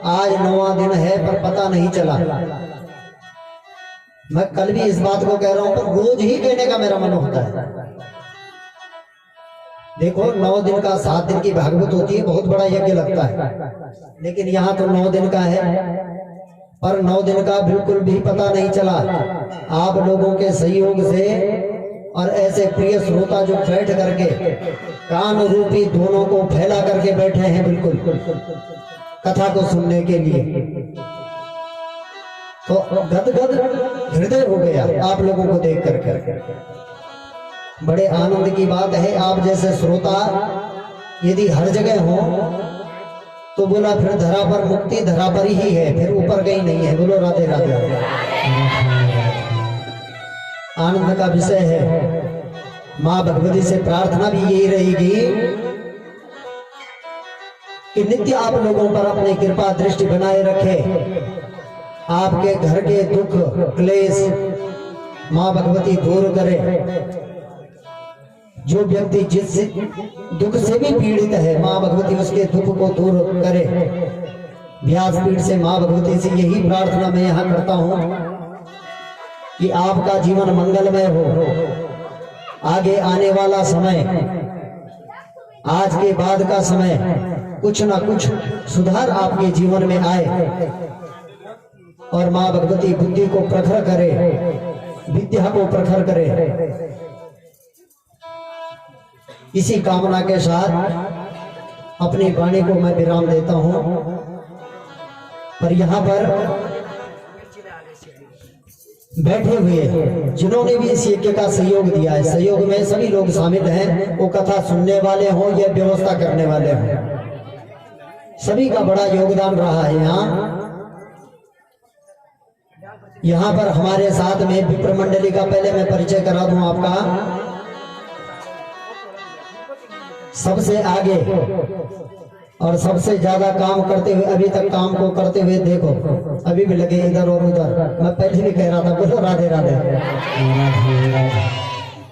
आज 9वां दिन है पर पता नहीं चला। मैं कल भी इस बात को कह रहा हूं पर रोज ही कहने का मेरा मन होता है। देखो 9 दिन का 7 दिन की भागवत होती है, बहुत बड़ा यज्ञ लगता है, लेकिन यहाँ तो 9 दिन का है, पर 9 दिन का बिल्कुल भी पता नहीं चला। आप लोगों के सहयोग से और ऐसे प्रिय श्रोता जो बैठ करके कान रूपी दोनों को फैला करके बैठे हैं बिल्कुल कथा को सुनने के लिए, तो गदगद हृदय हो गया आप लोगों को देख करके। बड़े आनंद की बात है। आप जैसे श्रोता यदि हर जगह हो तो बोला फिर धरा पर मुक्ति धरा पर ही है, फिर ऊपर कहीं नहीं है। बोलो राधे राधे। आनंद का विषय है। माँ भगवती से प्रार्थना भी यही रहेगी कि नित्य आप लोगों पर अपनी कृपा दृष्टि बनाए रखे। आपके घर के दुख क्लेश माँ भगवती दूर करे। जो व्यक्ति जिस दुख से भी पीड़ित है माँ भगवती उसके दुख को दूर करे। व्यासपीठ से माँ भगवती से यही प्रार्थना मैं यहाँ करता हूँ कि आपका जीवन मंगलमय हो। आगे आने वाला समय, आज के बाद का समय, कुछ ना कुछ सुधार आपके जीवन में आए और माँ भगवती बुद्धि को प्रखर करे, विद्या को प्रखर करे। इसी कामना के साथ अपनी वाणी को मैं विराम देता हूं। पर यहाँ पर बैठे हुए जिन्होंने भी इस यज्ञ का सहयोग दिया है, सहयोग में सभी लोग शामिल हैं, वो कथा सुनने वाले हों या व्यवस्था करने वाले हों, सभी का बड़ा योगदान रहा है यहाँ। यहाँ पर हमारे साथ में विप्र मंडली का पहले मैं परिचय करा दूं आपका। सबसे आगे और सबसे ज्यादा काम करते हुए, अभी तक काम को करते हुए देखो, अभी भी लगे इधर और उधर। मैं पहले भी कह रहा था, बोलो राधे राधे।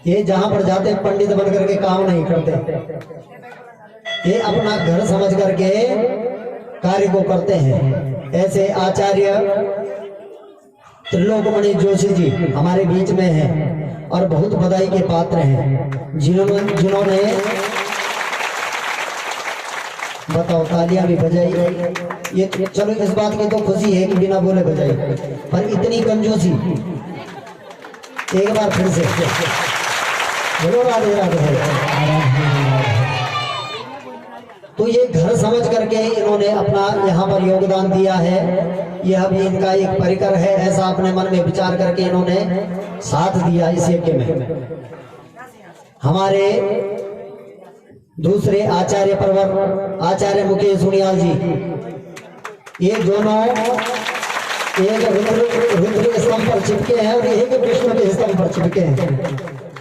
ये जहां पर जाते पंडित बन करके काम नहीं करते, ये अपना घर समझ करके कार्य को करते हैं। ऐसे आचार्य त्रिलोकमणि जोशी जी हमारे बीच में हैं और बहुत बधाई के पात्र हैं, जिन्होंने बताओ तालियां भी बजाई। ये चलो इस बात की तो खुशी है कि बिना बोले बजाई, पर इतनी कंजूसी एक बार फिर से बोलो राधे राधे। तो ये घर समझ करके इन्होंने अपना यहाँ पर योगदान दिया है। यह भी इनका एक परिकर है, ऐसा अपने मन में विचार करके इन्होंने साथ दिया इस यज्ञ में। हमारे दूसरे आचार्य परवर आचार्य मुकेश सुनियाल जी, ये दोनों एक रुद्र स्तंभ पर चिपके हैं और एक विष्णु के स्तंभ पर चिपके हैं,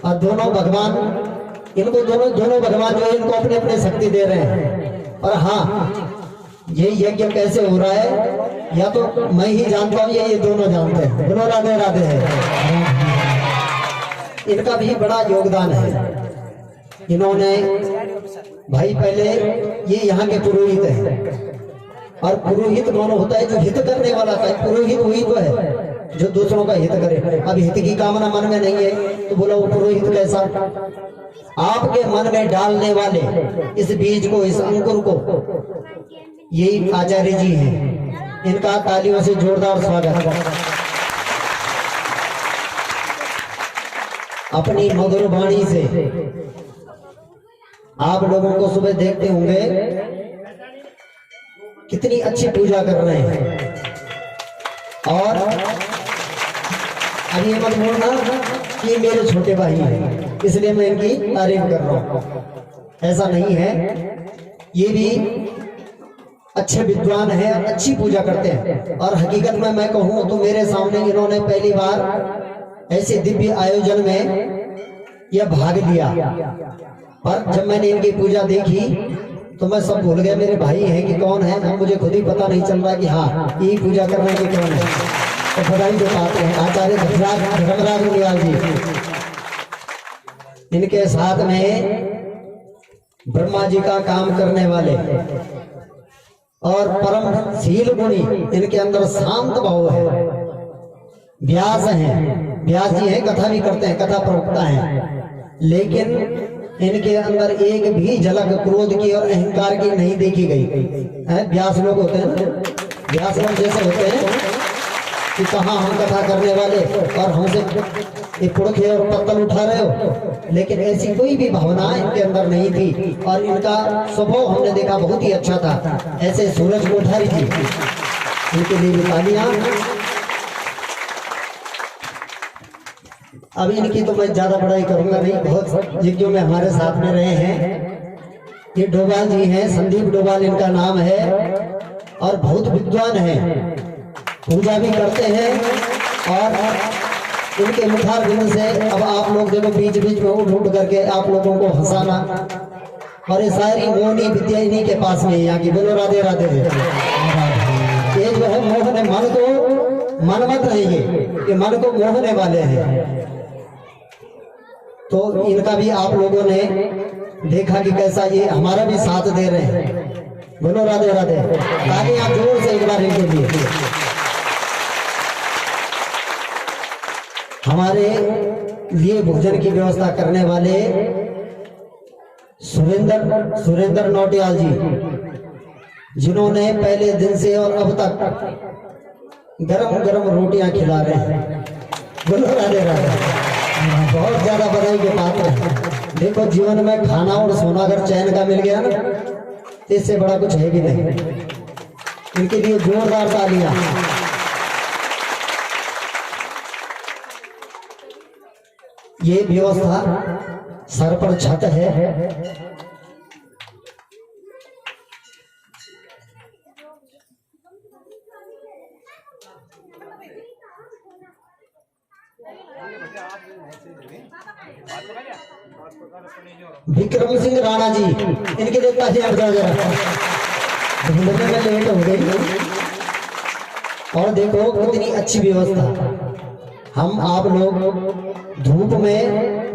और दोनों भगवान इनको दोनों भगवान जो है इनको अपने अपने शक्ति दे रहे हैं। और हाँ, ये यज्ञ कैसे हो रहा है या तो मैं ही जानता हूँ या ये दोनों जानते हैं। बोलो राधे राधे है। इनका भी बड़ा योगदान है। इन्होंने भाई पहले ये यहाँ के पुरोहित हैं, और पुरोहित दोनों होता है जो हित करने वाला था। पुरोहित वही तो है जो दूसरों का हित करे। अब हित की कामना मन में नहीं है तो बोला वो पुरोहित कैसा? आपके मन में डालने वाले इस बीज को, इस अंकुर को, यही आचार्य जी हैं। इनका तालियों से जोरदार स्वागत। अपनी मधुर वाणी से आप लोगों को सुबह देखते होंगे कितनी अच्छी पूजा कर रहे हैं। और अब ये मत बोलना कि मेरे छोटे भाई हैं इसलिए मैं इनकी तारीफ कर रहा हूं, ऐसा नहीं है। ये भी अच्छे विद्वान हैं और अच्छी पूजा करते हैं। और हकीकत में मैं कहूं तो मेरे सामने इन्होंने पहली बार ऐसे दिव्य आयोजन में यह भाग लिया, पर जब मैंने इनकी पूजा देखी तो मैं सब भूल गया मेरे भाई हैं कि कौन है। अब मुझे खुद ही पता नहीं चल रहा कि हाँ यही पूजा कर रहे हैं कि कौन है। तो बधाई के पात्र हैं आचार्य धर्मराज मुनियाल जी। इनके साथ में ब्रह्मा जी का काम करने वाले और परम शील गुणी, इनके अंदर शांत भाव है, व्यास हैं। व्यास जी हैं, कथा भी करते हैं, कथा प्रवक्ता हैं, लेकिन इनके अंदर एक भी झलक क्रोध की और अहंकार की नहीं देखी गई। व्यास लोग होते हैं ना, व्यास लोग जैसे होते हैं कि कहाँ हम कथा करने वाले और हमसे ये पुरखे और पत्तल उठा रहे हो, लेकिन ऐसी कोई भी भावना इनके अंदर नहीं थी। और इनका स्वभाव हमने देखा बहुत ही अच्छा था। ऐसे सूरज कोठारी जी, इनके लिए भी तालियां। अब इनकी तो मैं ज्यादा बड़ाई करूंगा नहीं, बहुत यज्ञों में हमारे साथ में रहे हैं। ये डोभाल जी हैं, संदीप डोभाल इनका नाम है, और बहुत विद्वान हैं, पूजा भी करते हैं। और इनके मुखार बिंद से अब आप लोग देखो बीच बीच में उठ उठ करके आप लोगों को हंसाना, और ये सारी मोहनी विद्या इन्हीं के पास में यहाँ की। बोलो राधे राधे। ये जो है मोहने मन को, मन मत रहेंगे, ये मन को मोहने वाले हैं। तो इनका भी आप लोगों ने देखा कि कैसा ये हमारा भी साथ दे रहे हैं। बोलो राधे राधे। ताकि आप जोर से एक बार इनके लिए। हमारे लिए भोजन की व्यवस्था करने वाले सुरेंद्र नौटियाल जी, जिन्होंने पहले दिन से और अब तक गरम गरम रोटियां खिला रहे हैं। बोलो राधे राधे। बहुत ज्यादा बधाई के पात्र हैं। देखो जीवन में खाना और सोना अगर चैन का मिल गया ना तो इससे बड़ा कुछ है भी नहीं। इनके लिए जोरदार तालियां। ये व्यवस्था सर पर छत है, विक्रम सिंह राणा जी, इनके देवता जी हट जाओ जरा, ढूंढने में लेट हो गई। और देखो कितनी अच्छी व्यवस्था, हम आप लोग धूप में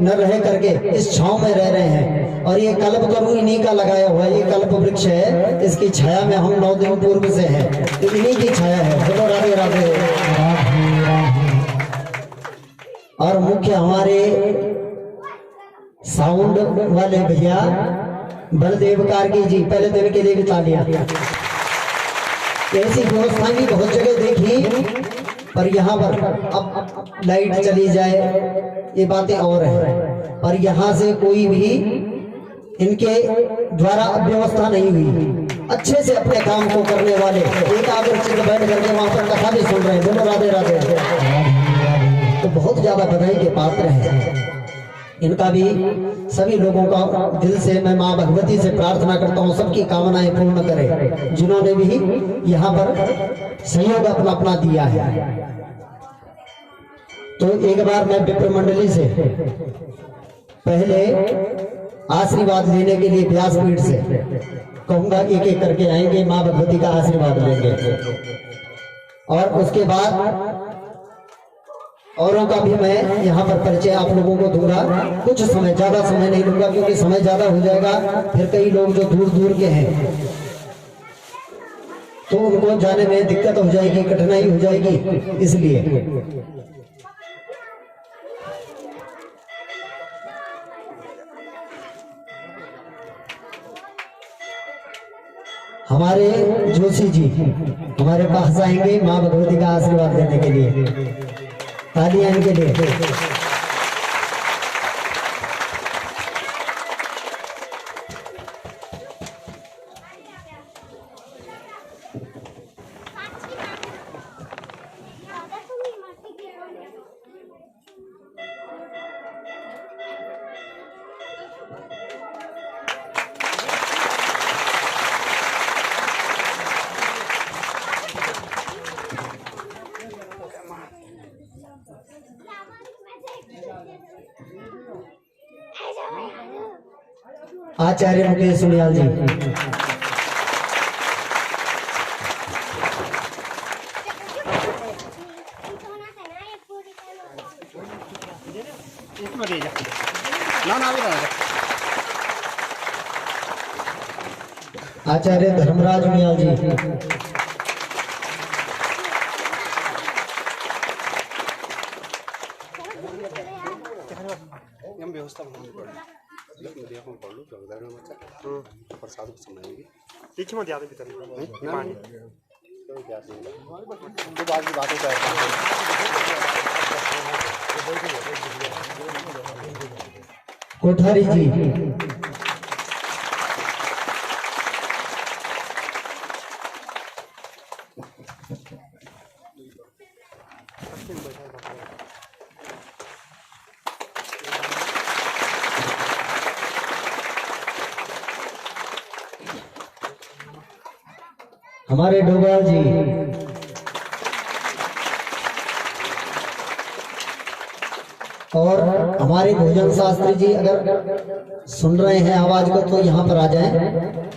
न रह करके इस छांव में रह रहे हैं। और ये कल्प तरु इन्हीं का लगाया हुआ, ये कल्प वृक्ष है, इसकी छाया में हम 9 दिन पूर्व से हैं, तो इन्हीं की छाया है। बोलो राधे राधे। और मुख्य हमारे साउंड वाले भैया बलदेव कारगी जी, पहले दिन के लिए भी तालियां। ऐसी व्यवस्थाएं भी बहुत जगह देखी, पर यहाँ पर अब लाइट चली जाए ये बातें और हैं, पर यहाँ से कोई भी इनके द्वारा व्यवस्था नहीं हुई। अच्छे से अपने काम को करने वाले एकाग्रचित्त बैठ करके वहां पर कथा भी सुन रहे हैं। बोलो राधे राधे। तो बहुत ज्यादा बधाई के पात्र हैं। इनका भी सभी लोगों का दिल से मैं माँ भगवती से प्रार्थना करता हूँ सबकी कामनाएं पूर्ण करे, जिन्होंने भी यहाँ पर सहयोग अपना अपना दिया है। तो एक बार मैं विप्र मंडली से पहले आशीर्वाद लेने के लिए व्यासपीठ से कहूंगा, एक एक करके आएंगे, माँ भगवती का आशीर्वाद लेंगे। और उसके बाद औरों का भी मैं यहाँ पर परिचय आप लोगों को दूंगा। कुछ समय, ज्यादा समय नहीं लूंगा, क्योंकि समय ज्यादा हो जाएगा, फिर कई लोग जो दूर दूर के हैं तो उनको जाने में दिक्कत हो जाएगी, कठिनाई हो जाएगी, इसलिए। हमारे जोशी जी हमारे पास आएंगे माँ भगवती का आशीर्वाद देने के लिए। तालियां इनके लिए। आचार्य मुकेश सुनियाल जी, आचार्य धर्मराज सुनियाल जी, कोठारी जी, हमारे डोभाल जी, और हमारे भोजन शास्त्री जी अगर सुन रहे हैं आवाज को तो यहाँ पर आ जाएं।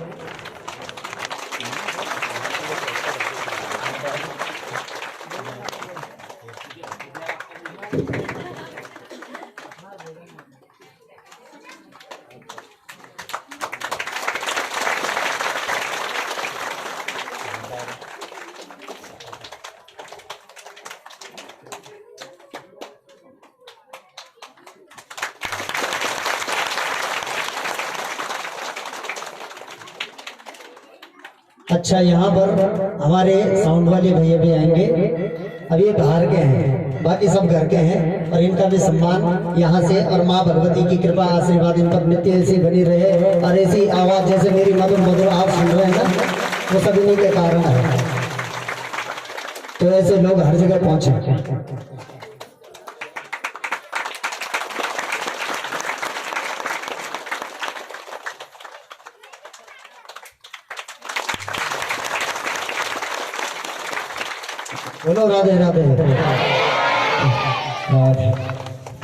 अच्छा, यहाँ पर हमारे साउंड वाले भैया भी आएंगे। अब ये बाहर के हैं, बाकी सब घर के हैं, और इनका भी सम्मान यहाँ से, और माँ भगवती की कृपा आशीर्वाद इन पर नित्य ऐसी बनी रहे। और ऐसी आवाज जैसे मेरी मधुर मधुर आप सुन रहे हैं ना, वो सब इन्हीं के कारण है। तो ऐसे लोग हर जगह पहुंचे। बोलो राधे राधे। और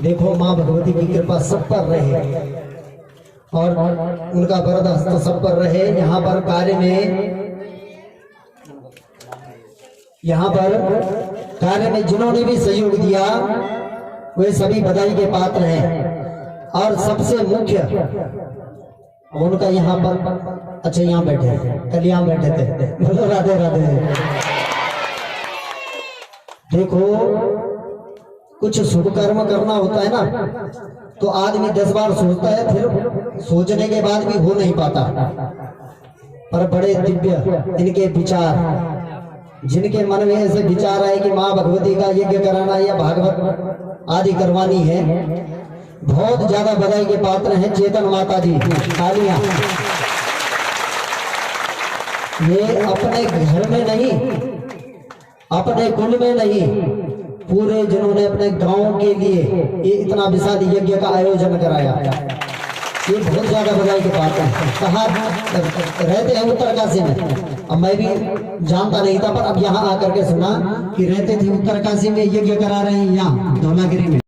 देखो माँ भगवती की कृपा सब पर रहे और उनका वरद हस्त सब पर रहे। यहाँ पर कार्य में जिन्होंने भी सहयोग दिया वे सभी बधाई के पात्र हैं। और सबसे मुख्य उनका यहाँ पर, अच्छा यहाँ बैठे हैं, कल यहाँ बैठे थे, बोलो राधे राधे। देखो कुछ शुभ कर्म करना होता है ना तो आदमी 10 बार सोचता है, फिर सोचने के बाद भी हो नहीं पाता। पर बड़े दिव्य इनके विचार, जिनके मन में ऐसे विचार आए कि माँ भगवती का यज्ञ कराना या भागवत आदि करवानी है, बहुत ज्यादा बधाई के पात्र हैं चेतन माता जी। तालियां। ये अपने घर में नहीं, अपने कुल में नहीं, पूरे जिन्होंने अपने गांव के लिए ये इतना विशाल यज्ञ का आयोजन कराया, ये बहुत ज्यादा बधाई के पात्र हैं। कहा रहते हैं उत्तरकाशी में, अब मैं भी जानता नहीं था, पर अब यहाँ आकर के सुना कि रहते थे उत्तरकाशी में, यज्ञ करा रहे हैं यहाँ धौलागिरी में।